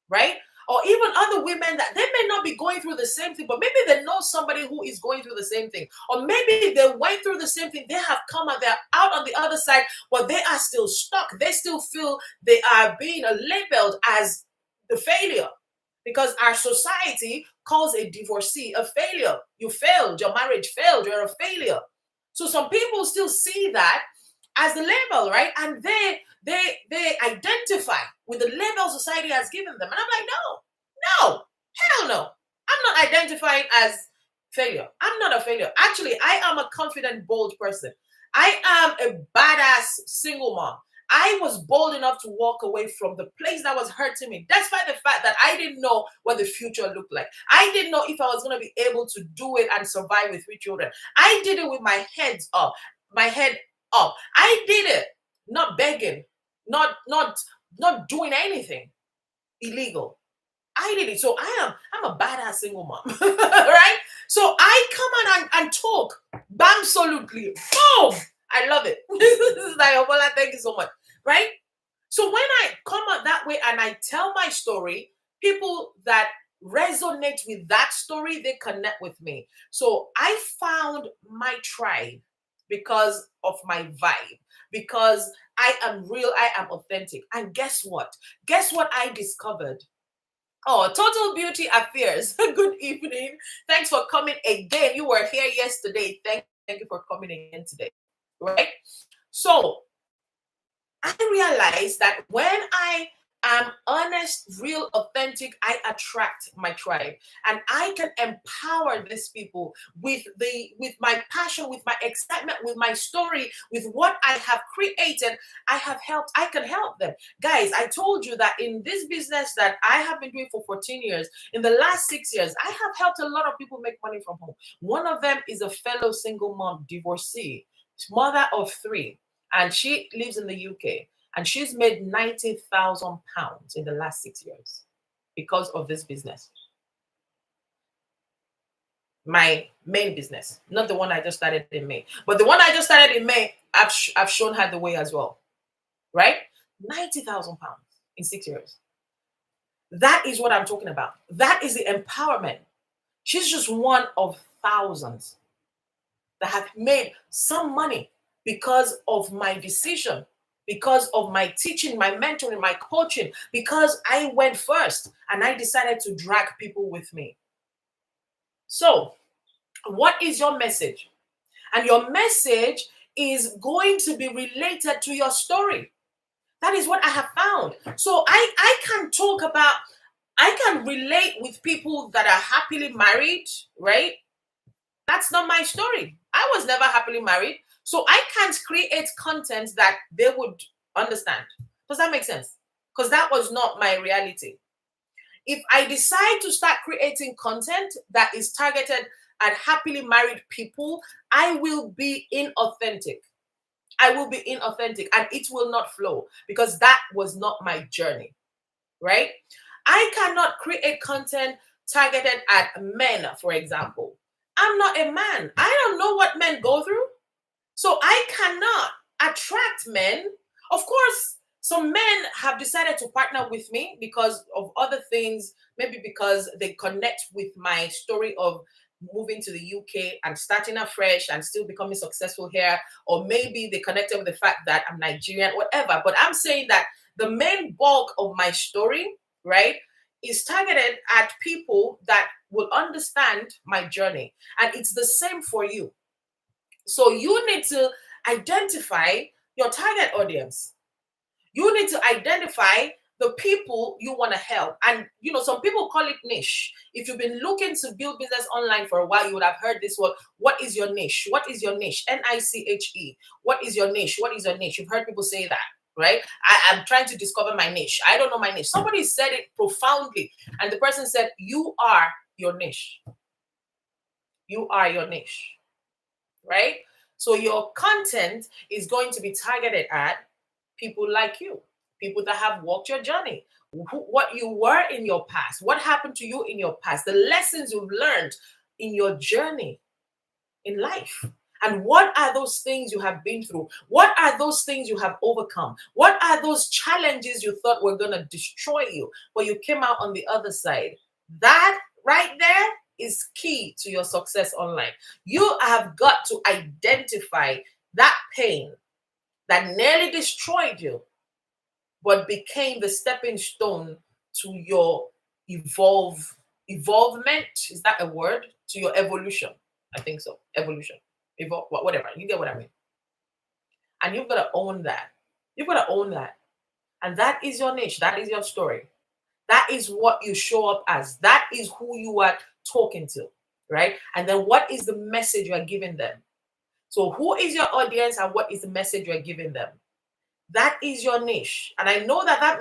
right? Or even other women that they may not be going through the same thing, but maybe they know somebody who is going through the same thing. Or maybe they went through the same thing. They have come out, they're out on the other side, but they are still stuck. They still feel they are being labeled as the failure, because our society calls a divorcee a failure. You failed, your marriage failed, you're a failure. So some people still see that as the label, right? And they identify with the label society has given them. And I'm like, no, hell no. I'm not identifying as failure. I'm not a failure. Actually, I am a confident, bold person. I am a badass single mom. I was bold enough to walk away from the place that was hurting me, despite the fact that I didn't know what the future looked like. I didn't know if I was going to be able to do it and survive with 3 children. I did it with my head up. I did it, not begging, not doing anything illegal. I did it. So I'm a badass single mom, right? So I come on and talk. Absolutely. Boom. I love it. This is like, well, thank you so much. Right? So when I come out that way and I tell my story, people that resonate with that story, they connect with me. So I found my tribe. because of my vibe, because I am real, I am authentic. And guess what? Guess what I discovered? Oh, Total Beauty Affairs. Good evening. Thanks for coming again. You were here yesterday. Thank you for coming again today. Right? So I realized that when I am honest, real, authentic, I attract my tribe, and I can empower these people with my passion, with my excitement, with my story, with what I have created. I can help them. Guys, I told you that in this business that I have been doing for 14 years, in the last 6 years, I have helped a lot of people make money from home. One of them is a fellow single mom, divorcee, mother of 3, and she lives in the UK, and she's made £90,000 in the last 6 years because of this business. My main business, not the one I just started in May, but the one I just started in May, I've shown her the way as well, right? £90,000 in 6 years. That is what I'm talking about. That is the empowerment. She's just one of thousands that have made some money because of my decision, because of my teaching, my mentoring, my coaching, because I went first and I decided to drag people with me. So, what is your message? And your message is going to be related to your story. That is what I have found. So I can talk about, I can relate with people that are happily married, right? That's not my story. I was never happily married. So I can't create content that they would understand. Does that make sense? Because that was not my reality. If I decide to start creating content that is targeted at happily married people, I will be inauthentic. I will be inauthentic and it will not flow because that was not my journey, right? I cannot create content targeted at men, for example. I'm not a man. I don't know what men go through. So I cannot attract men. Of course, some men have decided to partner with me because of other things, maybe because they connect with my story of moving to the UK and starting afresh and still becoming successful here, or maybe they connected with the fact that I'm Nigerian, whatever. But I'm saying that the main bulk of my story, right, is targeted at people that will understand my journey. And it's the same for you. So you need to identify your target audience. You need to identify the people you want to help. And, you know, some people call it niche. If you've been looking to build business online for a while, you would have heard this word. What is your niche? What is your niche? NICHE. What is your niche? What is your niche? You've heard people say that, right? I am trying to discover my niche. I don't know my niche. Somebody said it profoundly. And the person said, you are your niche. You are your niche, right? So your content is going to be targeted at people like you, people that have walked your journey, what you were in your past, what happened to you in your past, the lessons you've learned in your journey in life. And what are those things you have been through? What are those things you have overcome? What are those challenges you thought were going to destroy you, but you came out on the other side? That right there is key to your success online. You have got to identify that pain that nearly destroyed you, but became the stepping stone to your evolvement. Is that a word? To your evolution. I think so. Evolution. Evolve, whatever. You get what I mean. And you've got to own that. You've got to own that. And that is your niche. That is your story. That is what you show up as. That is who you are talking to, right? And then what is the message you are giving them? So who is your audience and what is the message you are giving them? That is your niche. And I know that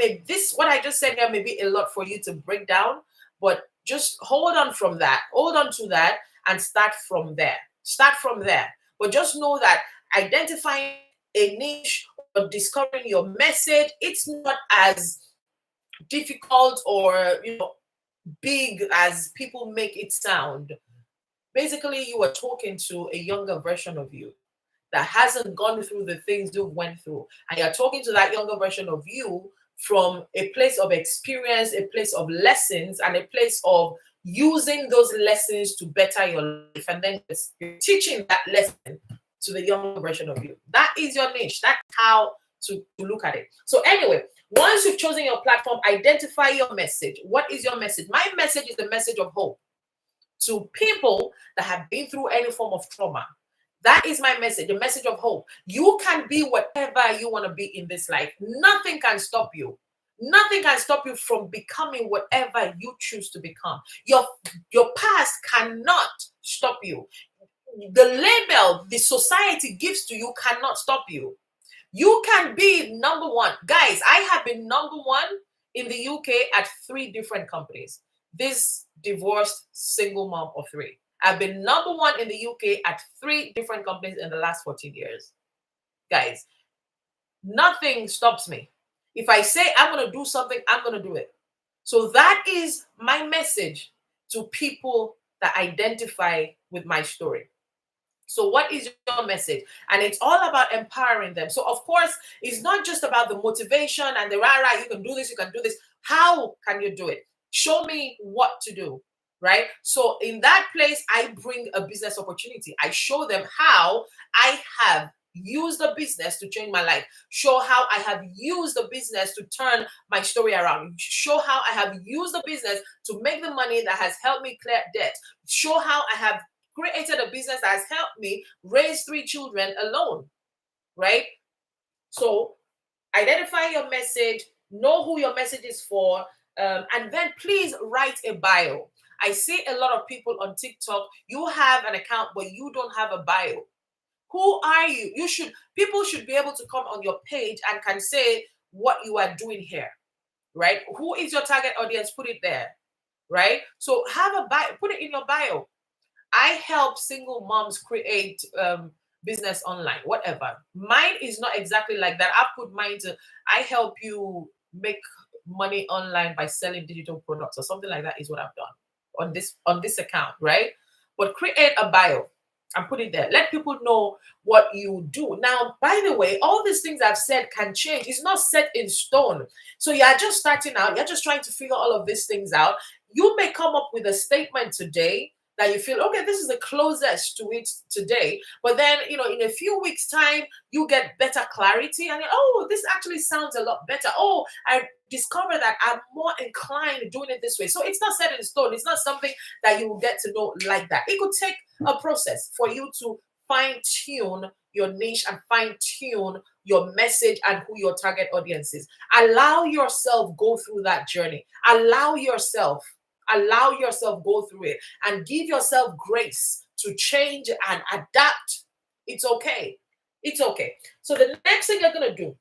what I just said here may be a lot for you to break down, but just hold on from that. Hold on to that and start from there. Start from there. But just know that identifying a niche or discovering your message, it's not as difficult or, big as people make it sound. Basically, you are talking to a younger version of you that hasn't gone through the things you went through. And you're talking to that younger version of you from a place of experience, a place of lessons, and a place of using those lessons to better your life. And then you're teaching that lesson to the younger version of you. That is your niche. That's how to look at it. So anyway, once you've chosen your platform, identify your message. What is your message? My message is the message of hope to people that have been through any form of trauma. That is my message, the message of hope. You can be whatever you want to be in this life. Nothing can stop you. Nothing can stop you from becoming whatever you choose to become. Your past cannot stop you. The label the society gives to you cannot stop you. You can be number one. Guys, I have been number one in the UK at 3 different companies. This divorced single mom of 3. I've been number one in the UK at 3 different companies in the last 14 years. Guys, nothing stops me. If I say I'm going to do something, I'm going to do it. So that is my message to people that identify with my story. So what is your message? And it's all about empowering them. So of course, it's not just about the motivation and the rah-rah, you can do this, you can do this. How can you do it? Show me what to do, right? So in that place, I bring a business opportunity. I show them how I have used the business to change my life. Show how I have used the business to turn my story around. Show how I have used the business to make the money that has helped me clear debt. Show how I have created a business that has helped me raise 3 children alone, right? So identify your message, know who your message is for, and then please write a bio. I see a lot of people on TikTok, you have an account, but you don't have a bio. Who are you? People should be able to come on your page and can say what you are doing here, right? Who is your target audience? Put it there, right? So have a bio, put it in your bio. I help single moms create business online, whatever. Mine is not exactly like that. I put mine to, I help you make money online by selling digital products or something like that is what I've done on this account, right? But create a bio and put it there. Let people know what you do. Now, by the way, all these things I've said can change. It's not set in stone. So you're just starting out. You're just trying to figure all of these things out. You may come up with a statement today that you feel, okay, this is the closest to it today. But then, in a few weeks' time, you get better clarity and, oh, this actually sounds a lot better. Oh, I discover that I'm more inclined doing it this way. So it's not set in stone. It's not something that you will get to know like that. It could take a process for you to fine-tune your niche and fine-tune your message and who your target audience is. Allow yourself go through that journey. Allow yourself go through it and give yourself grace to change and adapt. It's okay. It's okay. So the next thing you're going to do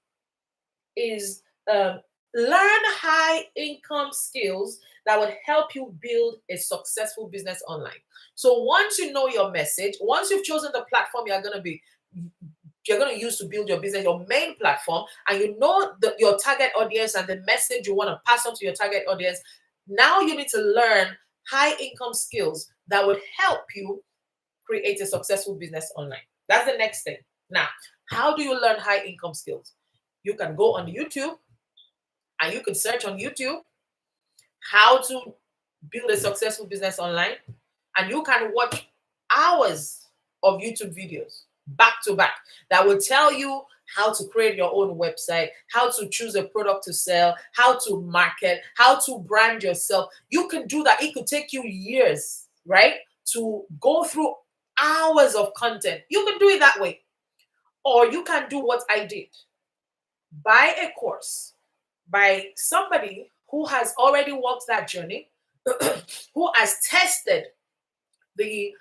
is learn high income skills that would help you build a successful business online. So once you know your message, once you've chosen the platform you're going to use to build your business, your main platform, and you know your target audience and the message you want to pass on to your target audience, now you need to learn high income skills that would help you create a successful business online. That's the next thing. Now, how do you learn high income skills? You can go on YouTube and you can search on YouTube how to build a successful business online, and you can watch hours of YouTube videos back to back that will tell you how to create your own website, how to choose a product to sell, how to market, how to brand yourself. You can do that. It could take you years, right? To go through hours of content. You can do it that way. Or you can do what I did. Buy a course by somebody who has already walked that journey, who has tested the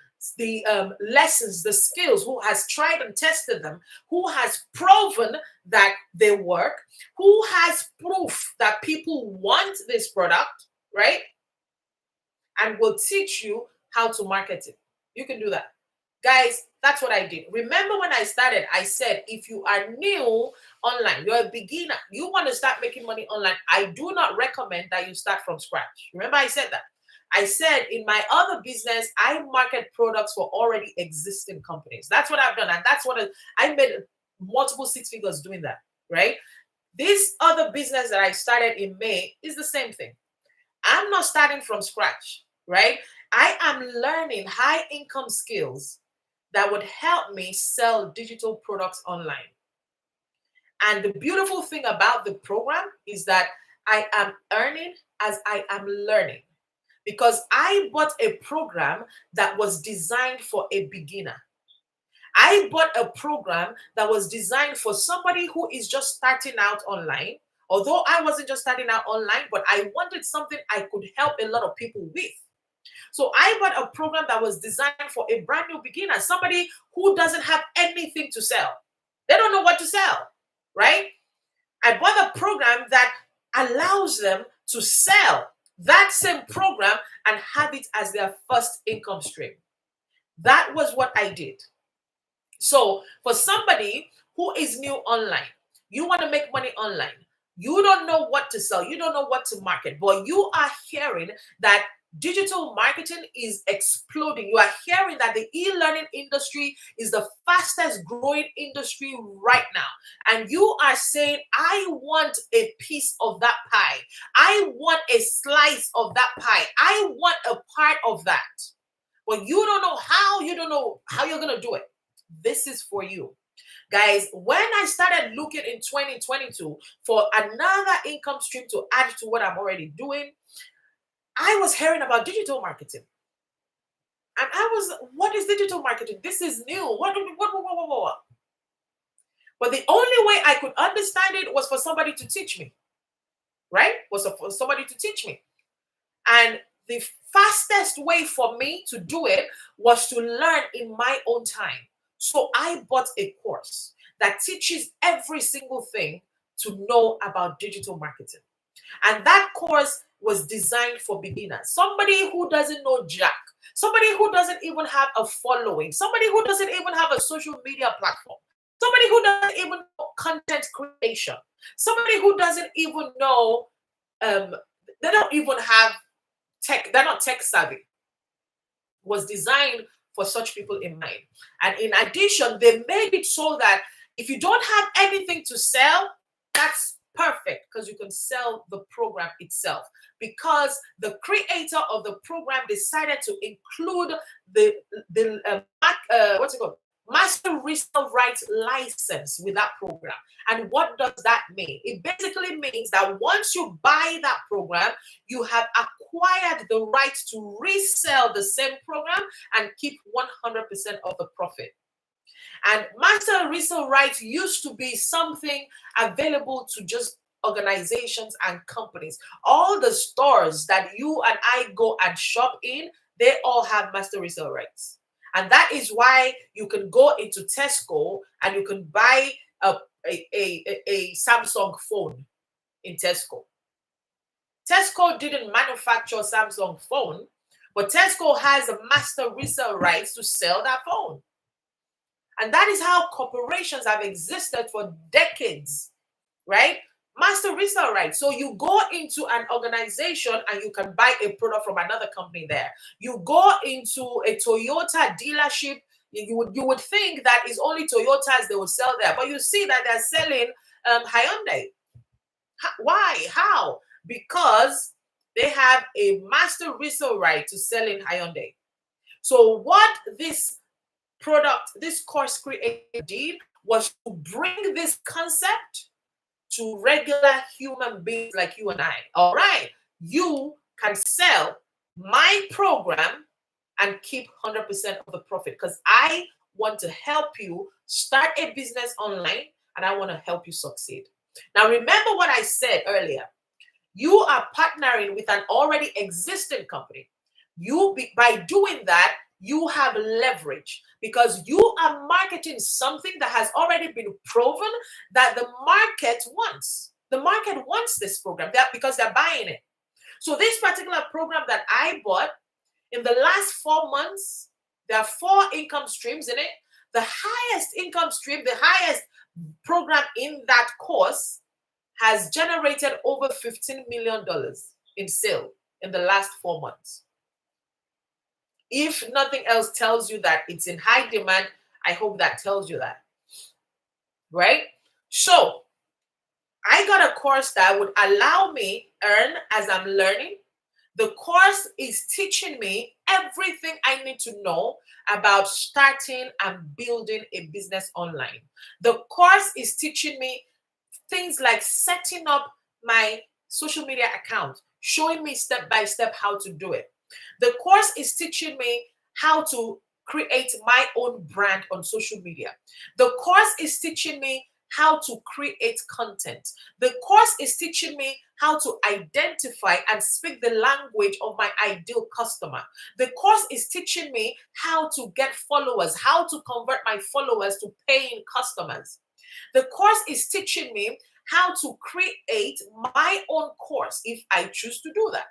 lessons, the skills, who has tried and tested them, who has proven that they work, who has proof that people want this product, right? And will teach you how to market it. You can do that. Guys, that's what I did. Remember when I started, I said, if you are new online, you're a beginner, you want to start making money online, I do not recommend that you start from scratch. Remember I said that. I said in my other business, I market products for already existing companies. That's what I've done. And that's what I made multiple 6 figures doing that, right? This other business that I started in May is the same thing. I'm not starting from scratch, right? I am learning high income skills that would help me sell digital products online. And the beautiful thing about the program is that I am earning as I am learning, because I bought a program that was designed for a beginner. I bought a program that was designed for somebody who is just starting out online. Although I wasn't just starting out online, but I wanted something I could help a lot of people with. So I bought a program that was designed for a brand new beginner, somebody who doesn't have anything to sell. They don't know what to sell, right? I bought a program that allows them to sell that same program and have it as their first income stream. That was what I did. So for somebody who is new online, you want to make money online, you don't know what to sell, you don't know what to market, but you are hearing that digital marketing is exploding. You are hearing that the e-learning industry is the fastest growing industry right now. And you are saying, I want a piece of that pie. I want a slice of that pie. I want a part of that. But you don't know how, you don't know how you're going to do it. This is for you. Guys, when I started looking in 2022 for another income stream to add to what I'm already doing, I was hearing about digital marketing. And I was, what is digital marketing? This is new. What? But the only way I could understand it was for somebody to teach me, right? Was for somebody to teach me. And the fastest way for me to do it was to learn in my own time. So I bought a course that teaches every single thing to know about digital marketing. And that course was designed for beginners. Somebody who doesn't know jack, somebody who doesn't even have a following, somebody who doesn't even have a social media platform, somebody who doesn't even know content creation, somebody who doesn't even know, they don't even have tech, they're not tech savvy, was designed for such people in mind. And in addition, they made it so that if you don't have anything to sell, that's perfect, because you can sell the program itself. Because the creator of the program decided to include the what's it called? Master Resale Rights license with that program. And what does that mean? It basically means that once you buy that program, you have acquired the right to resell the same program and keep 100% of the profit. And master resale rights used to be something available to just organizations and companies. All the stores that you and I go and shop in, they all have master resale rights. And that is why you can go into Tesco and you can buy a Samsung phone in Tesco. Tesco didn't manufacture Samsung phone, but Tesco has a master resale rights to sell that phone. And that is how corporations have existed for decades, right? Master resale rights. So you go into an organization and you can buy a product from another company there. You go into a Toyota dealership, you would think that it's only Toyotas they would sell there, but you see that they're selling Hyundai. Why? How? Because they have a master resale right to sell in Hyundai. So what this course creator did was to bring this concept to regular human beings like you and I. All right, you can sell my program and keep 100% of the profit, because I want to help you start a business online and I want to help you succeed. Now, remember what I said earlier. You are partnering with an already existing company. By doing that, you have leverage, because you are marketing something that has already been proven that the market wants. The market wants this program because they're buying it. So this particular program that I bought, in the last 4 months, there are 4 income streams in it. The highest income stream, the highest program in that course has generated over $15 million in sale in the last 4 months. If nothing else tells you that it's in high demand, I hope that tells you that, right? So I got a course that would allow me earn as I'm learning, The course is teaching me everything I need to know about starting and building a business online. The course is teaching me things like setting up my social media account, showing me step by step how to do it. The course is teaching me how to create my own brand on social media. The course is teaching me how to create content. The course is teaching me how to identify and speak the language of my ideal customer. The course is teaching me how to get followers, how to convert my followers to paying customers. The course is teaching me how to create my own course if I choose to do that.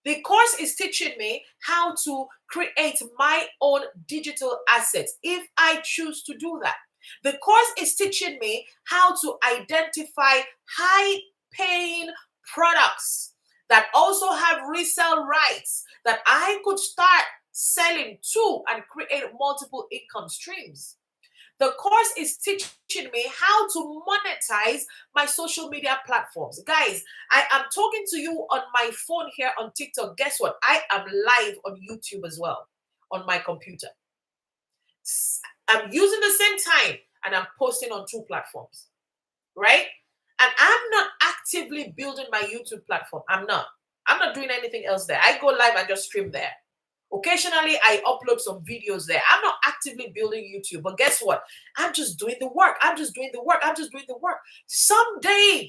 The course is teaching me how to create my own digital assets if I choose to do that. The course is teaching me how to identify high paying products that also have resale rights that I could start selling to and create multiple income streams. The course is teaching me how to monetize my social media platforms. Guys, I am talking to you on my phone here on TikTok. Guess what? I am live on YouTube as well on my computer. I'm using the same time and I'm posting on two platforms, right? And I'm not actively building my YouTube platform. I'm not doing anything else there. I go live and just stream there. Occasionally, I upload some videos there. I'm not actively building YouTube, but guess what? I'm just doing the work. I'm just doing the work. Someday,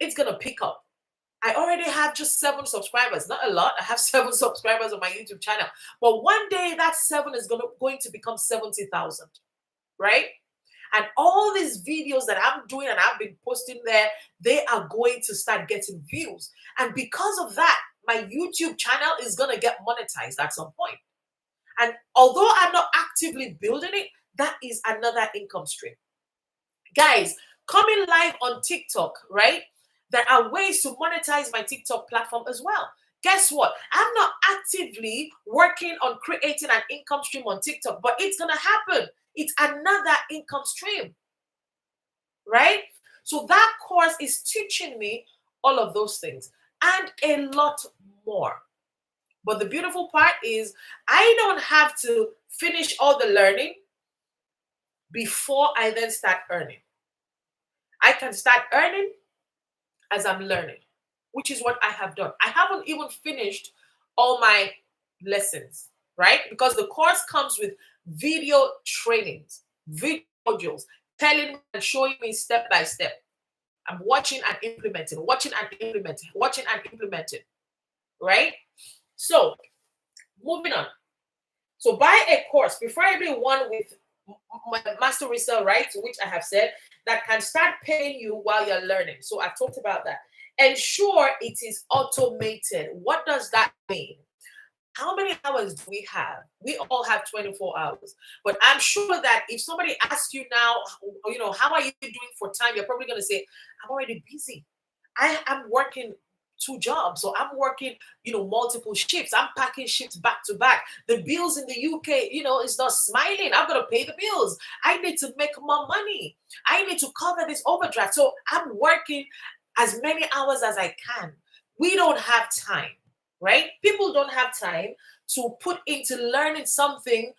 it's going to pick up. I already have just 7 subscribers. Not a lot. I have 7 subscribers on my YouTube channel. But one day, that 7 is going to become 70,000, right? And all these videos that I'm doing and I've been posting there, they are going to start getting views. And because of that, my YouTube channel is going to get monetized at some point. And although I'm not actively building it, that is another income stream. Guys, coming live on TikTok, right? There are ways to monetize my TikTok platform as well. Guess what? I'm not actively working on creating an income stream on TikTok, but it's going to happen. It's another income stream, right? So that course is teaching me all of those things and a lot more. But the beautiful part is I don't have to finish all the learning before I then start earning. I can start earning as I'm learning, which is what I have done. I haven't even finished all my lessons, right? Because the course comes with video trainings, video modules, telling me and showing me step by step. I'm watching and implementing, right? So, moving on. So, buy a course, preferably one with master resale rights, which I have said, that can start paying you while you're learning. So, I talked about that. Ensure it is automated. What does that mean? How many hours do we have? We all have 24 hours. But I'm sure that if somebody asks you now, how are you doing for time? You're probably going to say, I'm already busy. I'm working 2 jobs. So I'm working, multiple shifts. I'm packing shifts back to back. The bills in the UK, it's not smiling. I'm going to pay the bills. I need to make more money. I need to cover this overdraft. So I'm working as many hours as I can. We don't have time. Right? People don't have time to put into learning something,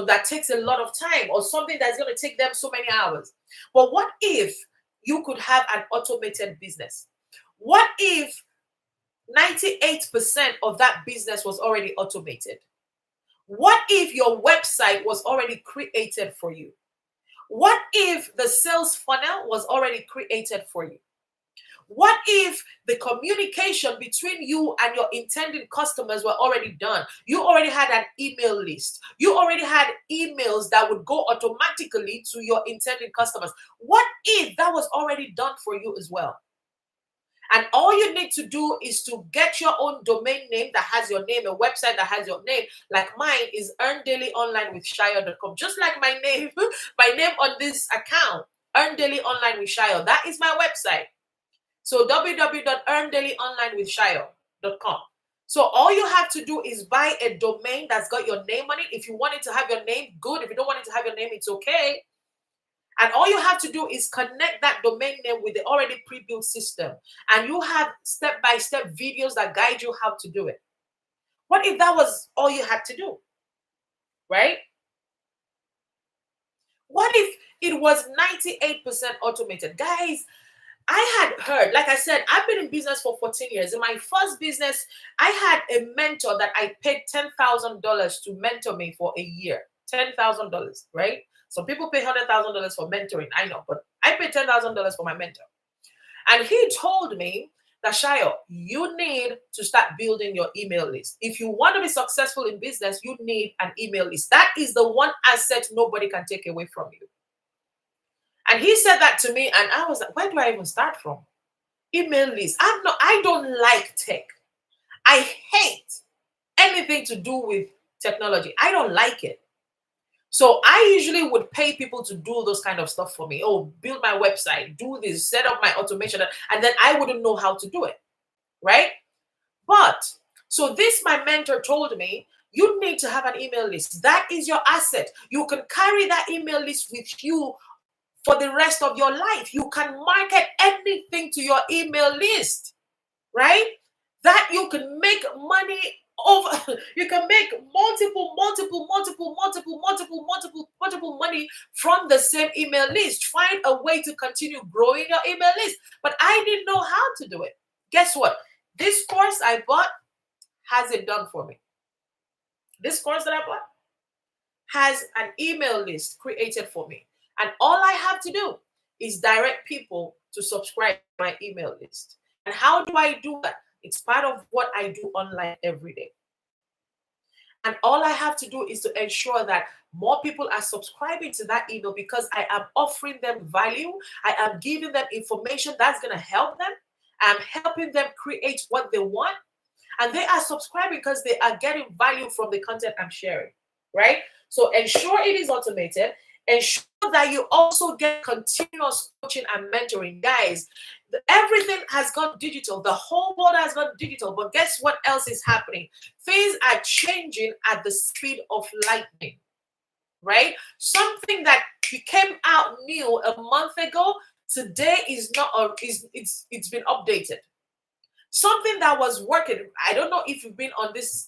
that takes a lot of time or something that's going to take them so many hours. But what if you could have an automated business? What if 98% of that business was already automated? What if your website was already created for you? What if the sales funnel was already created for you? What if the communication between you and your intended customers were already done? You already had an email list. You already had emails that would go automatically to your intended customers. What if that was already done for you as well? And all you need to do is to get your own domain name that has your name, a website that has your name. Like mine is earndailyonlinewithshayo.com. Just like my name on this account, earndailyonlinewithshayo. That is my website. So www.earndailyonlinewithshayo.com. So all you have to do is buy a domain that's got your name on it. If you want it to have your name, good. If you don't want it to have your name, it's okay. And all you have to do is connect that domain name with the already pre-built system. And you have step-by-step videos that guide you how to do it. What if that was all you had to do? Right? What if it was 98% automated? Guys, I had heard, like I said, I've been in business for 14 years. In my first business, I had a mentor that I paid $10,000 to mentor me for a year. $10,000, right? Some people pay $100,000 for mentoring. I know, but I paid $10,000 for my mentor. And he told me that, Shayo, you need to start building your email list. If you want to be successful in business, you need an email list. That is the one asset nobody can take away from you. And he said that to me, and I was like, where do I even start from? Email list. I don't like tech. I hate anything to do with technology. I don't like it. So I usually would pay people to do those kind of stuff for me. Oh, build my website, do this, set up my automation, and then I wouldn't know how to do it, right? But so this, my mentor told me, you need to have an email list. That is your asset. You can carry that email list with you for the rest of your life. You can market anything to your email list, right? That you can make money over. You can make multiple money from the same email list. Find a way to continue growing your email list. But I didn't know how to do it. Guess what? This course I bought has it done for me. This course that I bought has an email list created for me. And all I have to do is direct people to subscribe to my email list. And how do I do that? It's part of what I do online every day. And all I have to do is to ensure that more people are subscribing to that email because I am offering them value. I am giving them information that's going to help them. I'm helping them create what they want. And they are subscribing because they are getting value from the content I'm sharing, right? So ensure it is automated. Ensure that you also get continuous coaching and mentoring. Guys, everything has gone digital. The whole world has gone digital. But guess what else is happening? Things are changing at the speed of lightning, right? Something that came out new a month ago, today is not, it's been updated. Something that was working. I don't know if you've been on this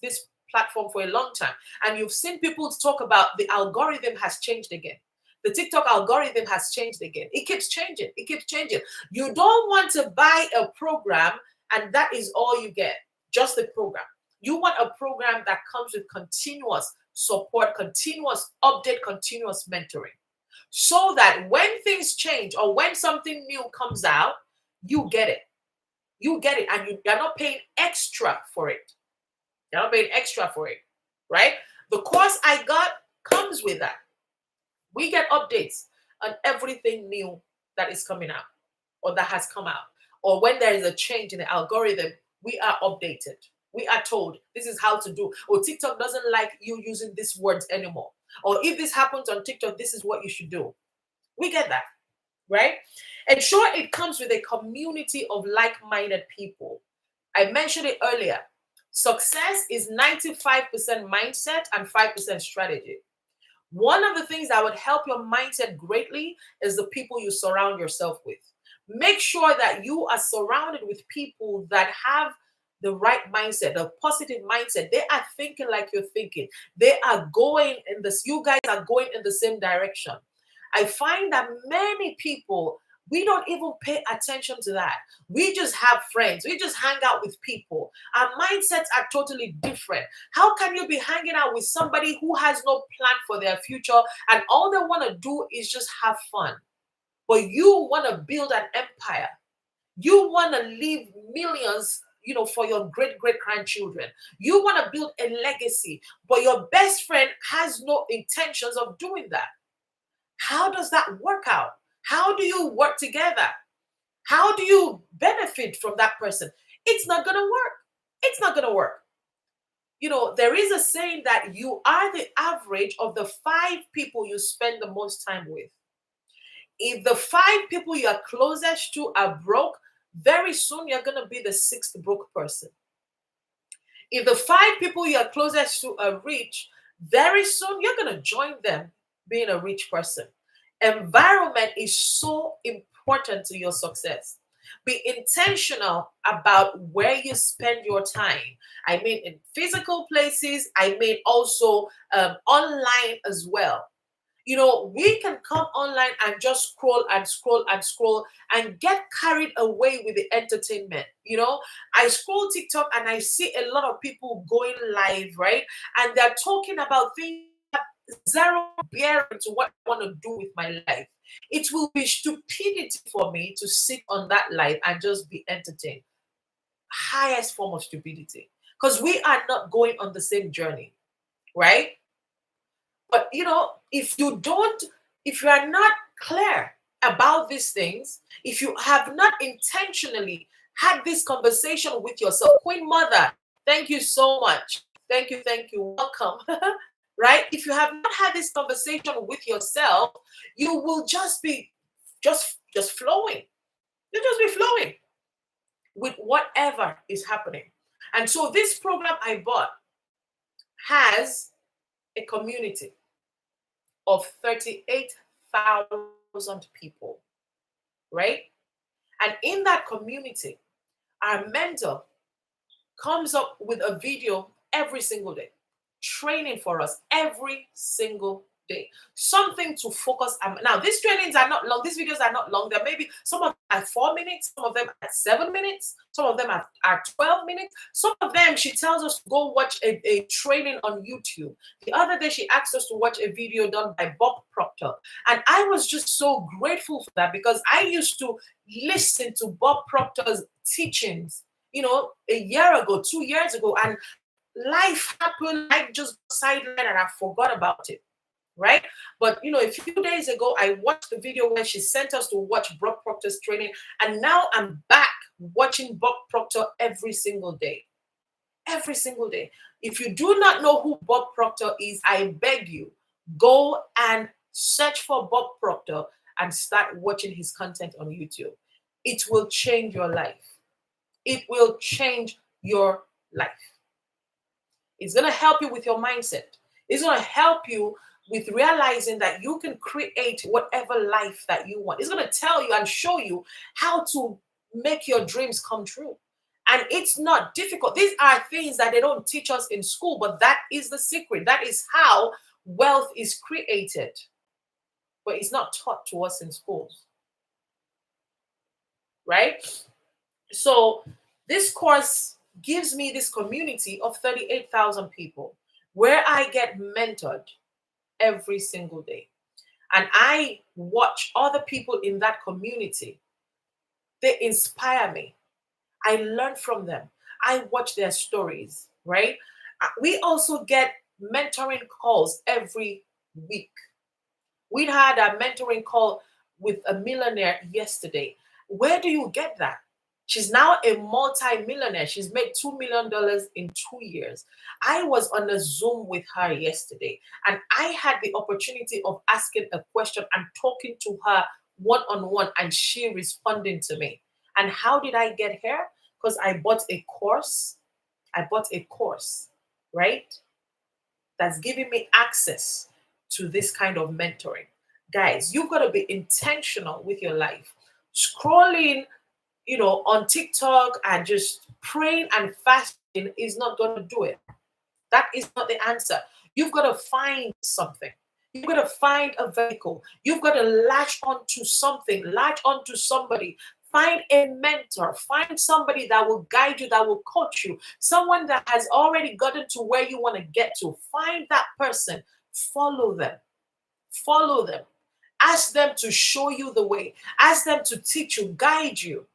platform for a long time and you've seen people talk about the algorithm has changed again. The TikTok algorithm has changed again. It keeps changing. It keeps changing. You don't want to buy a program and that is all you get, just the program. You want a program that comes with continuous support, continuous update, continuous mentoring, so that when things change or when something new comes out, you get it. You get it, and you're not paying extra for it. You're not paying extra for it, right? The course I got comes with that. We get updates on everything new that is coming out or that has come out. Or when there is a change in the algorithm, we are updated. We are told this is how to do. Or TikTok doesn't like you using these words anymore. Or if this happens on TikTok, this is what you should do. We get that, right? Ensure it comes with a community of like-minded people. I mentioned it earlier. Success is 95% mindset and 5% strategy. One of the things that would help your mindset greatly is the people you surround yourself with. Make sure that you are surrounded with people that have the right mindset, the positive mindset. They are thinking like you're thinking. They are going in this, you guys are going in the same direction. I find that many people, we don't even pay attention to that. We just have friends. We just hang out with people. Our mindsets are totally different. How can you be hanging out with somebody who has no plan for their future and all they want to do is just have fun? But you want to build an empire. You want to leave millions, for your great-great-grandchildren. You want to build a legacy, but your best friend has no intentions of doing that. How does that work out? How do you work together? How do you benefit from that person? It's not going to work. It's not going to work. There is a saying that you are the average of the 5 people you spend the most time with. If the 5 people you are closest to are broke, very soon you're going to be the 6th broke person. If the 5 people you are closest to are rich, very soon you're going to join them being a rich person. Environment is so important to your success. Be intentional about where you spend your time. I mean, in physical places, I mean also online as well. You know, we can come online and just scroll and scroll and scroll and get carried away with the entertainment. You know, I scroll TikTok and I see a lot of people going live, right? And they're talking about things that zero bearing to what I want to do with my life. It will be stupidity for me to sit on that live and just be entertained. Highest form of stupidity. Because we are not going on the same journey, right? But you know, if you are not clear about these things, if you have not intentionally had this conversation with yourself, Queen Mother, thank you so much. Thank you, welcome. Right? If you have not had this conversation with yourself, you will just be just flowing. You'll just be flowing with whatever is happening. And so this program I bought has a community of 38,000 people, right? And in that community, our mentor comes up with a video every single day, training for us every single day. Something to focus on. Now, these trainings are not long, these videos are not long. There may be some of them are 4 minutes, some of them are 7 minutes, some of them are 12 minutes. Some of them she tells us to go watch a training on YouTube. The other day she asked us to watch a video done by Bob Proctor. And I was just so grateful for that because I used to listen to Bob Proctor's teachings, you know, a year ago, 2 years ago, and life happened. I just sidelined and I forgot about it, right? But you know, a few days ago, I watched the video where she sent us to watch Bob Proctor's training, and now I'm back watching Bob Proctor every single day. Every single day. If you do not know who Bob Proctor is, I beg you, go and search for Bob Proctor and start watching his content on YouTube. It will change your life. It will change your life. It's going to help you with your mindset. It's going to help you with realizing that you can create whatever life that you want. It's going to tell you and show you how to make your dreams come true. And it's not difficult. These are things that they don't teach us in school, but that is the secret. That is how wealth is created. But it's not taught to us in schools. Right? So this course gives me this community of 38,000 people where I get mentored every single day. And I watch other people in that community. They inspire me. I learn from them. I watch their stories, right? We also get mentoring calls every week. We had a mentoring call with a millionaire yesterday. Where do you get that? She's now a multi-millionaire. She's made $2 million in 2 years. I was on a Zoom with her yesterday, and I had the opportunity of asking a question and talking to her one-on-one, and she responding to me. And how did I get here? Because I bought a course. Right? That's giving me access to this kind of mentoring. Guys, you've got to be intentional with your life. Scrolling, you know, on TikTok and just praying and fasting is not going to do it. That is not the answer. You've got to find something. You've got to find a vehicle. You've got to latch onto something, latch onto somebody. Find a mentor. Find somebody that will guide you, that will coach you, someone that has already gotten to where you want to get to. Find that person. Follow them. Follow them. Ask them to show you the way. Ask them to teach you, guide you.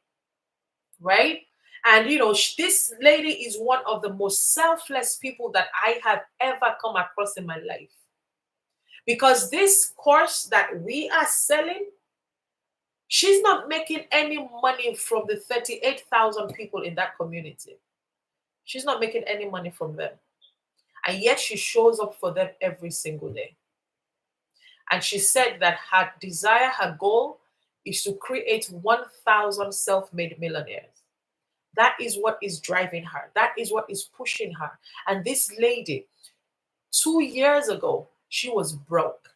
Right? And you know, this lady is one of the most selfless people that I have ever come across in my life. Because this course that we are selling, she's not making any money from the 38,000 people in that community. She's not making any money from them. And yet she shows up for them every single day. And she said that her desire, her goal is to create 1,000 self-made millionaires. That is what is driving her. That is what is pushing her. And this lady, 2 years ago, she was broke.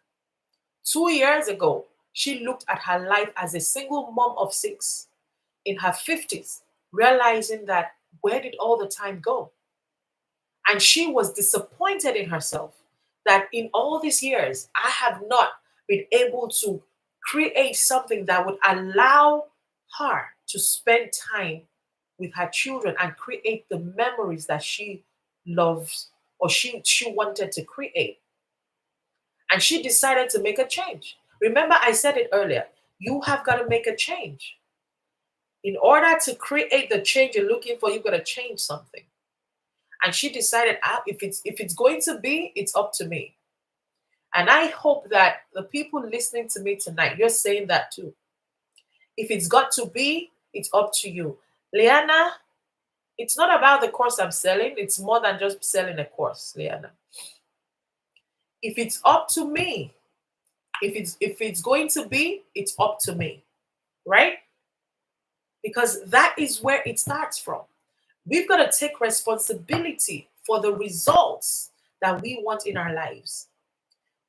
2 years ago, She looked at her life as a single mom of 6 in her 50s, realizing that where did all the time go? And she was disappointed in herself that in all these years, I have not been able to create something that would allow her to spend time with her children and create the memories that she loves or she wanted to create. And she decided to make a change. Remember, I said it earlier. You have got to make a change. In order to create the change you're looking for, you've got to change something. And she decided, if it's going to be, it's up to me. And I hope that the people listening to me tonight, you're saying that too. If it's got to be, it's up to you. Liana, it's not about the course I'm selling. It's more than just selling a course, Liana. If it's up to me, if it's going to be, it's up to me, right? Because that is where it starts from. We've got to take responsibility for the results that we want in our lives.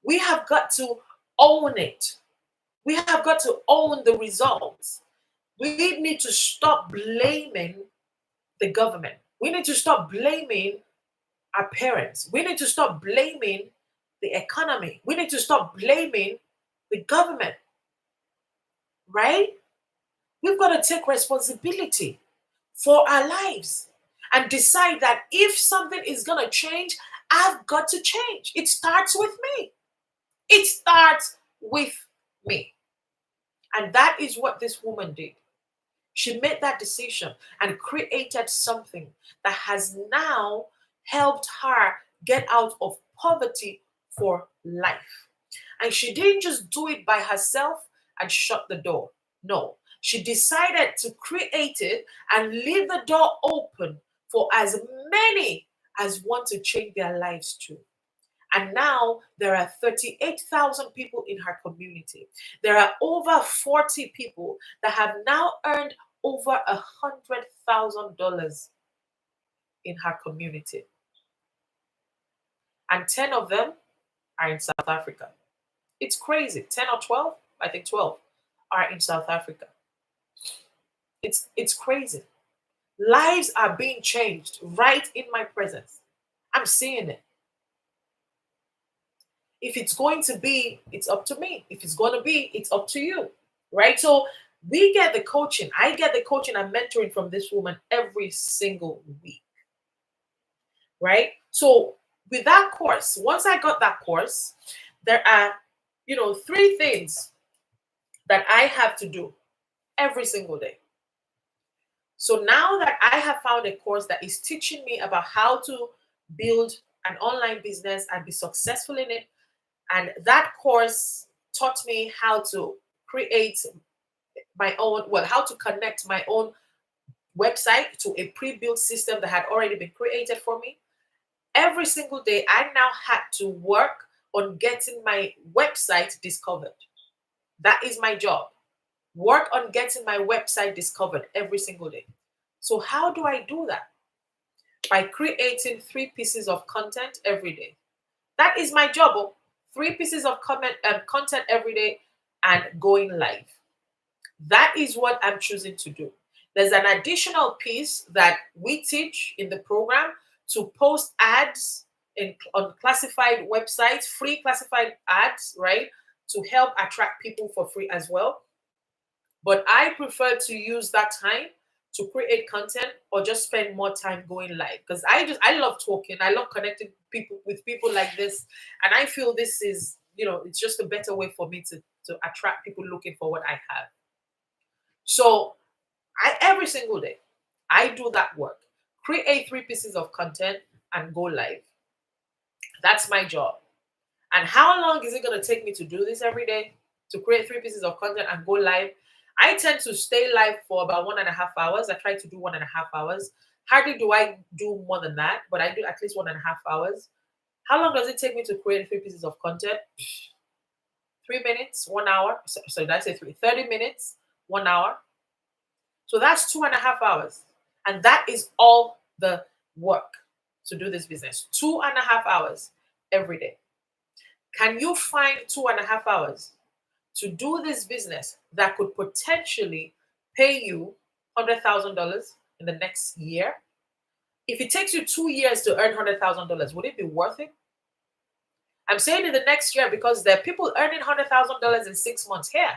We have got to own it. We have got to own the results. We need to stop blaming the government. We need to stop blaming our parents. We need to stop blaming the economy. We need to stop blaming the government, right? We've got to take responsibility for our lives and decide that if something is going to change, I've got to change. It starts with me. It starts with me. And that is what this woman did. She made that decision and created something that has now helped her get out of poverty for life. And she didn't just do it by herself and shut the door. No, she decided to create it and leave the door open for as many as want to change their lives too. And now there are 38,000 people in her community. There are over 40 people that have now earned over $100,000 in her community. And 10 of them are in South Africa. It's crazy. 10 or 12? I think 12 are in South Africa. It's crazy. Lives are being changed right in my presence. I'm seeing it. If it's going to be, it's up to me. If it's going to be, it's up to you. Right? So we get the coaching. I get the coaching and mentoring from this woman every single week. Right? So with that course, once I got that course, there are, 3 things that I have to do every single day. So now that I have found a course that is teaching me about how to build an online business and be successful in it, and that course taught me how to create how to connect my own website to a pre-built system that had already been created for me. Every single day, I now had to work on getting my website discovered. That is my job. Work on getting my website discovered every single day. So how do I do that? By creating 3 pieces of content every day. That is my job. 3 pieces of content every day and going live. That is what I'm choosing to do. There's an additional piece that we teach in the program to post ads on classified websites, free classified ads, right? To help attract people for free as well. But I prefer to use that time to create content or just spend more time going live, because I love talking. I love connecting with people like this. And I feel this is, it's just a better way for me to attract people looking for what I have. So every single day, I do that work. Create 3 pieces of content and go live. That's my job. And how long is it going to take me to do this every day? To create 3 pieces of content and go live? I tend to stay live for about 1.5 hours. I try to do 1.5 hours. Hardly do I do more than that, but I do at least 1.5 hours. How long does it take me to create 3 pieces of content? 3 minutes, 1 hour. So did I say 3? 30 minutes, 1 hour. So that's 2.5 hours. And that is all the work to do this business. 2.5 hours every day. Can you find 2.5 hours to do this business that could potentially pay you $100,000 in the next year, if it takes you 2 years to earn $100,000, would it be worth it? I'm saying in the next year because there are people earning $100,000 in 6 months here.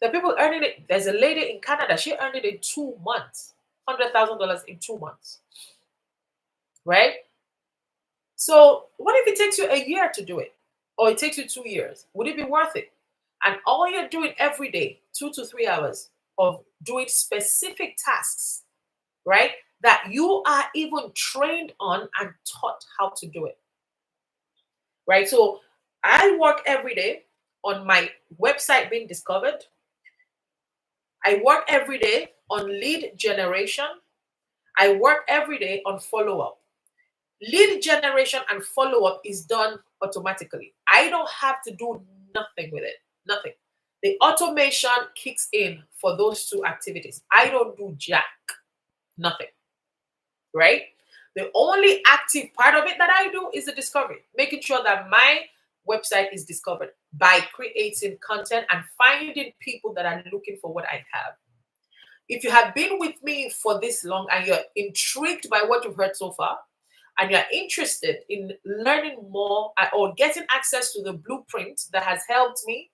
There are people earning it. There's a lady in Canada, she earned it in 2 months, $100,000 in 2 months, right? So what if it takes you a year to do it, or it takes you 2 years? Would it be worth it? And all you're doing every day, 2 to 3 hours of doing specific tasks, right? That you are even trained on and taught how to do it, right? So I work every day on my website being discovered. I work every day on lead generation. I work every day on follow up. Lead generation and follow up is done automatically. I don't have to do nothing with it. Nothing. The automation kicks in for those two activities. I don't do jack. Nothing. Right? The only active part of it that I do is the discovery, making sure that my website is discovered by creating content and finding people that are looking for what I have. If you have been with me for this long and you're intrigued by what you've heard so far, and you're interested in learning more or getting access to the blueprint that has helped me,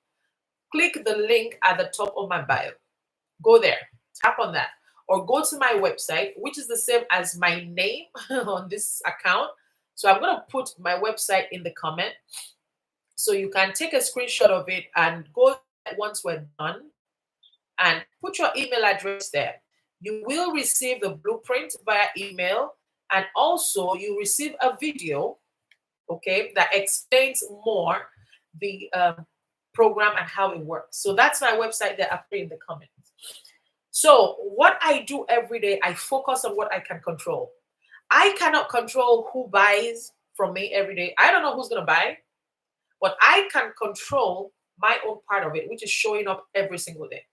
click the link at the top of my bio. Go there, tap on that, or go to my website, which is the same as my name on this account. So I'm going to put my website in the comment so you can take a screenshot of it and go once we're done and put your email address there. You will receive the blueprint via email, and also you receive a video, okay, that explains more the program and how it works. So that's my website there. I'll put in the comments. So what I do every day, I focus on what I can control. I cannot control who buys from me every day. I don't know who's going to buy, but I can control my own part of it, which is showing up every single day.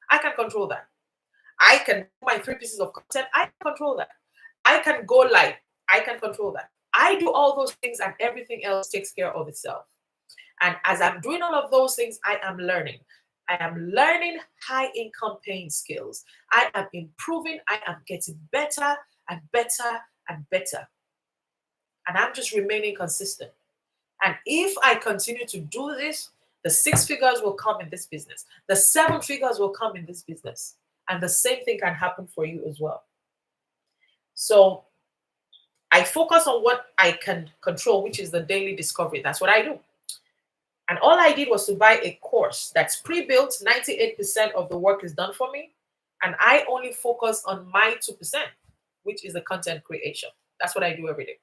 I can control that. I can do my 3 pieces of content. I can control that. I can go live. I can control that. I do all those things and everything else takes care of itself. And as I'm doing all of those things, I am learning. I am learning high income paying skills. I am improving. I am getting better and better and better. And I'm just remaining consistent. And if I continue to do this, the 6 figures will come in this business. The 7 figures will come in this business. And the same thing can happen for you as well. So I focus on what I can control, which is the daily discovery. That's what I do. And all I did was to buy a course that's pre-built. 98% of the work is done for me. And I only focus on my 2%, which is the content creation. That's what I do every day.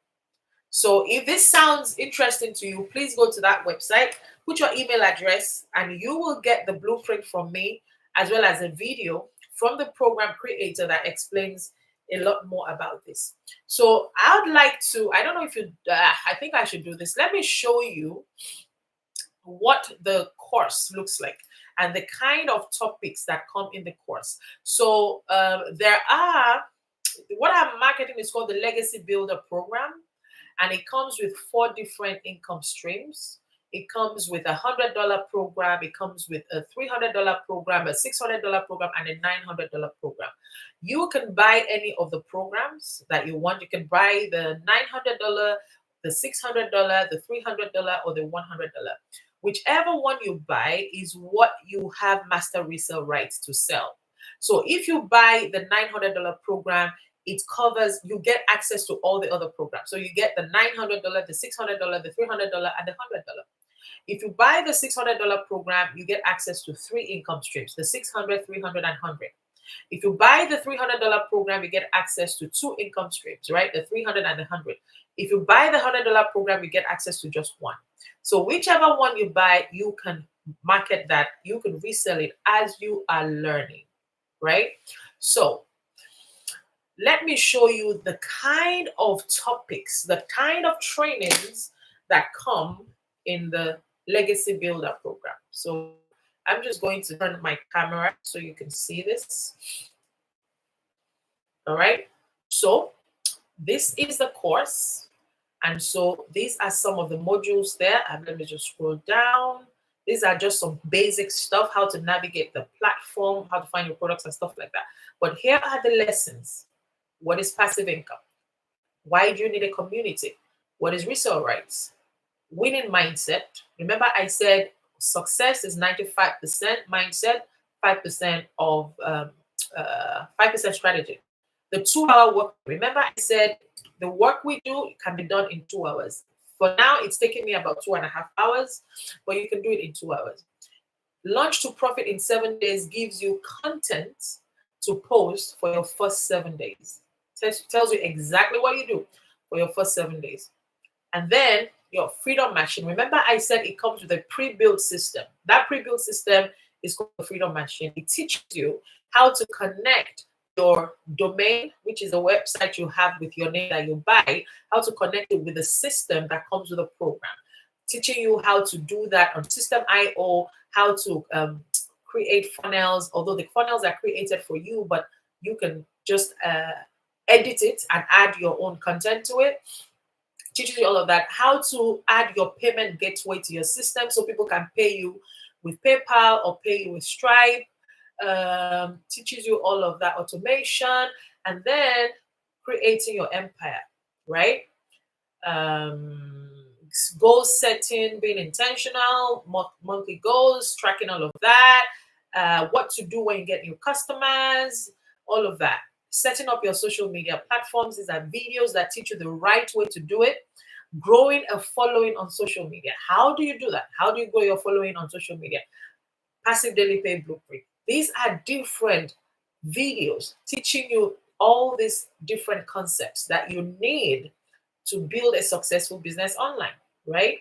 So if this sounds interesting to you, please go to that website, put your email address, and you will get the blueprint from me, as well as a video from the program creator that explains a lot more about this. So I would like to, I don't know if you, I think I should do this. Let me show you what the course looks like and the kind of topics that come in the course. So there are, what I'm marketing is called the Legacy Builder Program. And it comes with 4 different income streams. It comes with $100 program. It comes with a $300 program, a $600 program, and a $900 program. You can buy any of the programs that you want. You can buy the $900, the $600, the $300, or the $100. Whichever one you buy is what you have master resale rights to sell. So if you buy the $900 program, it covers, you get access to all the other programs. So you get the $900, the $600, the $300, and the $100. If you buy the $600 program, you get access to 3 income streams, the $600, $300, and $100. If you buy the $300 program, you get access to 2 income streams, right? The $300 and the $100. If you buy the $100 program, you get access to just 1. So whichever one you buy, you can market that, you can resell it as you are learning, right? So let me show you the kind of topics, the kind of trainings that come in the Legacy Builder program. So I'm just going to turn my camera so you can see this. All right. So this is the course. And so these are some of the modules there. And let me just scroll down. These are just some basic stuff, how to navigate the platform, how to find your products and stuff like that. But here are the lessons. What is passive income? Why do you need a community? What is resale rights? Winning mindset. Remember, I said success is 95% mindset, 5% of 5% strategy. The 2 hour work. Remember, I said the work we do can be done in 2 hours. For now, it's taking me about 2.5 hours, but you can do it in 2 hours. Launch to profit in 7 days gives you content to post for your first 7 days. Tells you exactly what you do for your first 7 days. And then your Freedom Machine. Remember, I said it comes with a pre-built system. That pre-built system is called the Freedom Machine. It teaches you how to connect your domain, which is a website you have with your name that you buy, how to connect it with the system that comes with a program. Teaching you how to do that on System.io, how to create funnels, although the funnels are created for you, but you can just edit it and add your own content to it. Teaches you all of that. How to add your payment gateway to your system so people can pay you with PayPal or pay you with Stripe. Teaches you all of that automation, and then creating your empire, right? Goal setting, being intentional, monthly goals, tracking all of that, what to do when you get new customers, all of that. Setting up your social media platforms. These are videos that teach you the right way to do it. Growing a following on social media. How do you do that? How do you grow your following on social media? Passive Daily Pay Blueprint. These are different videos teaching you all these different concepts that you need to build a successful business online, right?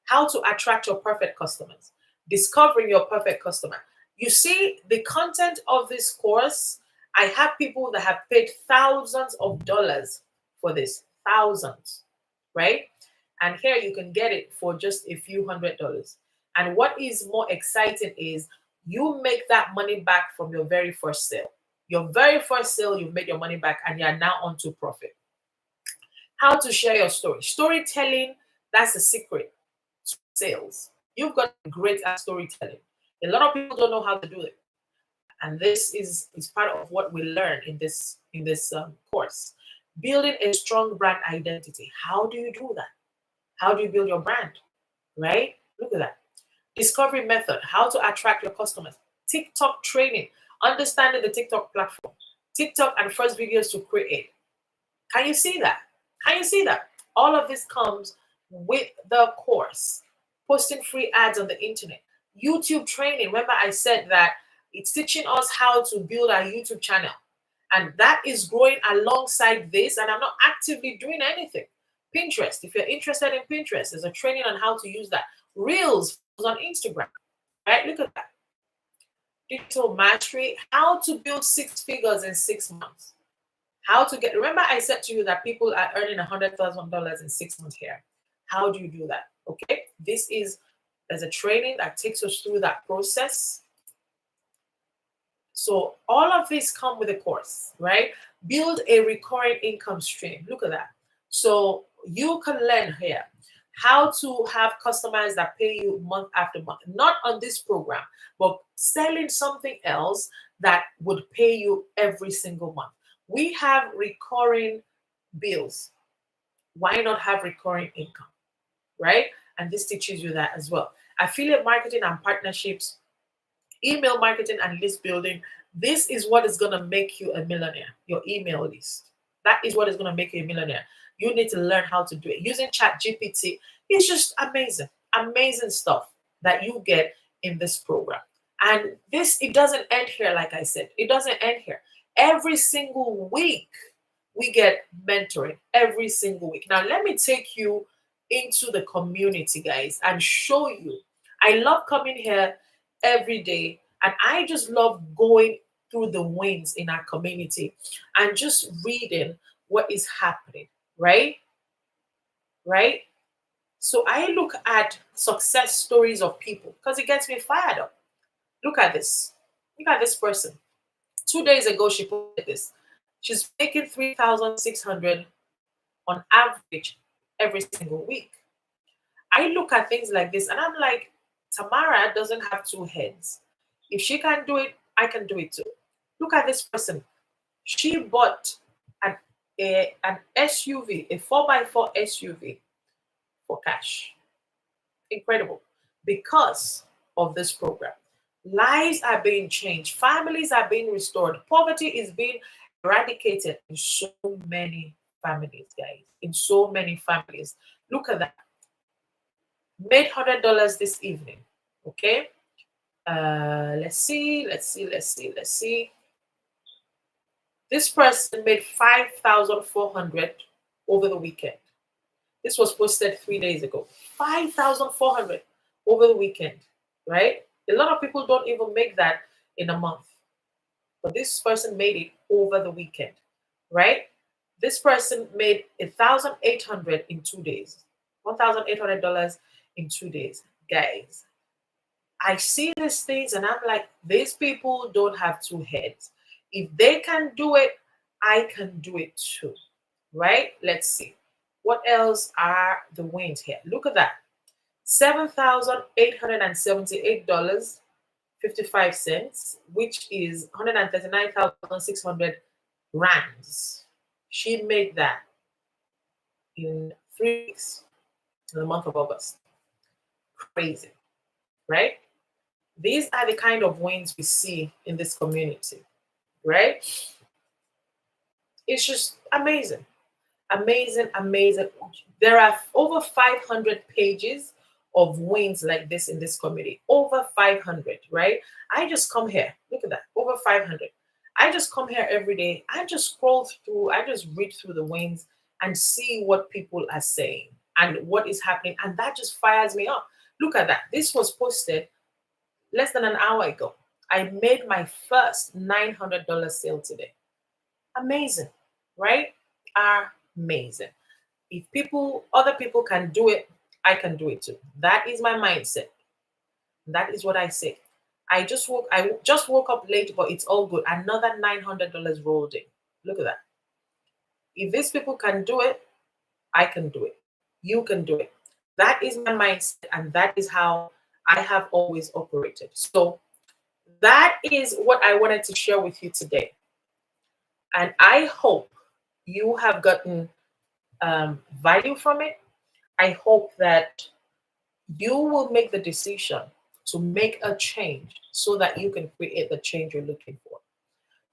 How to attract your perfect customers, discovering your perfect customer. You see, the content of this course, I have people that have paid thousands of dollars for this, thousands, right? And here you can get it for just a few $100s. And what is more exciting is you make that money back from your very first sale. Your very first sale, you've made your money back and you're now on to profit. How to share your story. Storytelling, that's the secret to sales. You've got great at storytelling. A lot of people don't know how to do it. And this is part of what we learn in this course. Building a strong brand identity. How do you do that? How do you build your brand? Right? Look at that. Discovery method. How to attract your customers. TikTok training. Understanding the TikTok platform. TikTok and first videos to create. Can you see that? Can you see that? All of this comes with the course. Posting free ads on the internet. YouTube training. Remember, I said that it's teaching us how to build our YouTube channel. And that is growing alongside this. And I'm not actively doing anything. Pinterest. If you're interested in Pinterest, there's a training on how to use that. Reels on Instagram. Right? Look at that. Digital mastery. How to build 6 figures in 6 months. How to get, remember I said to you that people are earning $100,000 in 6 months here. How do you do that? Okay, there's a training that takes us through that process. So all of this come with a course, right? Build a recurring income stream. Look at that. So you can learn here how to have customers that pay you month after month, not on this program, but selling something else that would pay you every single month. We have recurring bills. Why not have recurring income, right? And this teaches you that as well. Affiliate marketing and partnerships, email marketing and list building. This is what is going to make you a millionaire, your email list. That is what is going to make you a millionaire. You need to learn how to do it. Using ChatGPT is just amazing, amazing stuff that you get in this program. And this, it doesn't end here, like I said. It doesn't end here. Every single week, we get mentoring every single week. Now, let me take you into the community, guys, and show you. I love coming here every day, and I just love going through the wins in our community and just reading what is happening, right? Right? So I look at success stories of people because it gets me fired up. Look at this. Look at this person. 2 days ago, she posted this. She's making 3,600 on average every single week. I look at things like this and I'm like, Tamara doesn't have two heads. If she can do it, I can do it too. Look at this person. She bought an, an SUV, a 4x4 SUV for cash. Incredible. Because of this program. Lives are being changed, families are being restored, poverty is being eradicated in so many families, guys. In so many families. Look at that. Made $100 this evening. Okay. Let's see, let's see. This person made 5,400 over the weekend. This was posted 3 days ago. 5,400 over the weekend, right? A lot of people don't even make that in a month. But this person made it over the weekend, right? This person made 1,800 in 2 days. $1,800 in 2 days. Guys, I see these things and I'm like, these people don't have two heads. If they can do it, I can do it too, right? Let's see. What else are the wins here? Look at that. $7,878.55, which is 139,600 rands. She made that in 3 weeks in the month of August. Crazy, right? These are the kind of wins we see in this community, right? It's just amazing. Amazing, amazing. There are over 500 pages of wins like this in this community. Over 500, right? I just come here. Look at that. Over 500. I just come here every day. I just scroll through, I just read through the wins and see what people are saying and what is happening. And that just fires me up. Look at that. This was posted less than an hour ago. I made my first $900 sale today. Amazing, right? Amazing. If other people can do it, I can do it too. That is my mindset. That is what I say. I just woke up late, but it's all good. Another $900 rolled in. Look at that. If these people can do it, I can do it. You can do it. That is my mindset, and that is how I have always operated. So that is what I wanted to share with you today. And I hope you have gotten value from it. I hope that you will make the decision to make a change so that you can create the change you're looking for.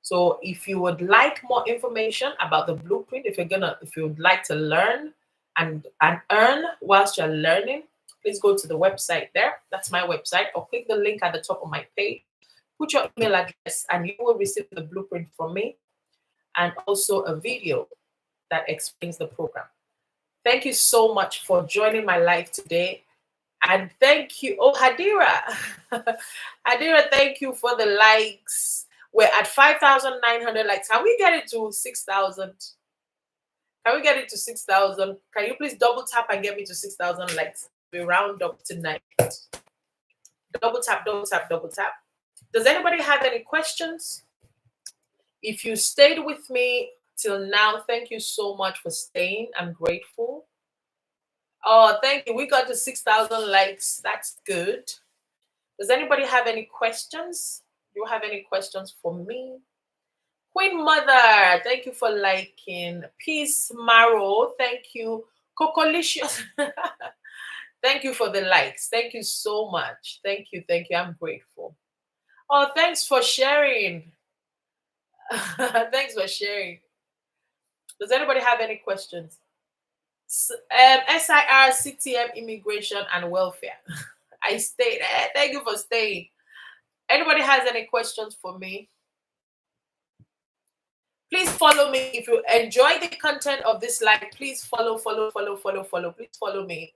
So if you would like more information about the blueprint, if you would like to learn and earn whilst you're learning, please go to the website there. That's my website, or click the link at the top of my page. Put your email address and you will receive the blueprint from me and also a video that explains the program. Thank you so much for joining my live today. And thank you. Oh, Hadira. Hadira, thank you for the likes. We're at 5,900 likes. Can we get it to 6,000? Can we get it to 6,000? Can you please double tap and get me to 6,000 likes? We round up tonight. Double tap, double tap, double tap. Does anybody have any questions? If you stayed with me till now, thank you so much for staying. I'm grateful. Oh, thank you. We got to 6,000 likes. That's good. Does anybody have any questions? Do you have any questions for me? Queen Mother, thank you for liking. Peace Marrow, thank you. Cocolicious, thank you for the likes. Thank you so much. Thank you, thank you. I'm grateful. Oh, thanks for sharing. Thanks for sharing. Does anybody have any questions? SIR, CTM, Immigration and Welfare. I stayed. Thank you for staying. Anybody has any questions for me? Please follow me. If you enjoy the content of this live, please follow. Please follow me.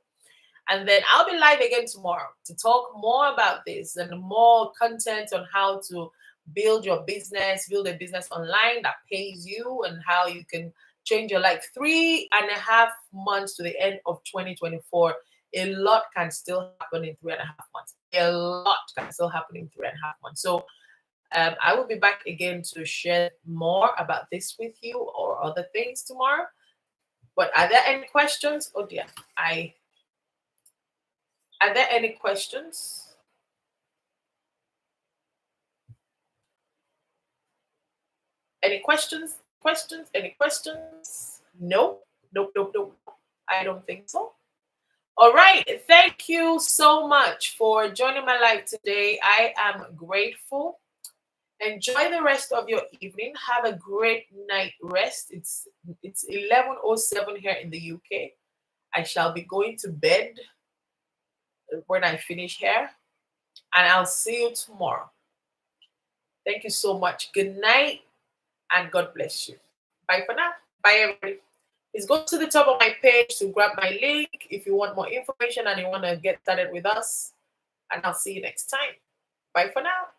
And then I'll be live again tomorrow to talk more about this and more content on how to build your business, build a business online that pays you, and how you can change your life. 3.5 months to the end of 2024. A lot can still happen in 3.5 months. A lot can still happen in 3.5 months. So I will be back again to share more about this with you or other things tomorrow. But are there any questions? Oh dear, are there any questions? Any questions? Questions? Any questions? No. Nope, nope, nope. I don't think so. All right. Thank you so much for joining my live today. I am grateful. Enjoy the rest of your evening. Have a great night rest. It's 11:07 here in the UK. I shall be going to bed when I finish here, and I'll see you tomorrow. Thank you so much. Good night, and God bless you. Bye for now. Bye, everybody. Please go to the top of my page to grab my link if you want more information and you want to get started with us. And I'll see you next time. Bye for now.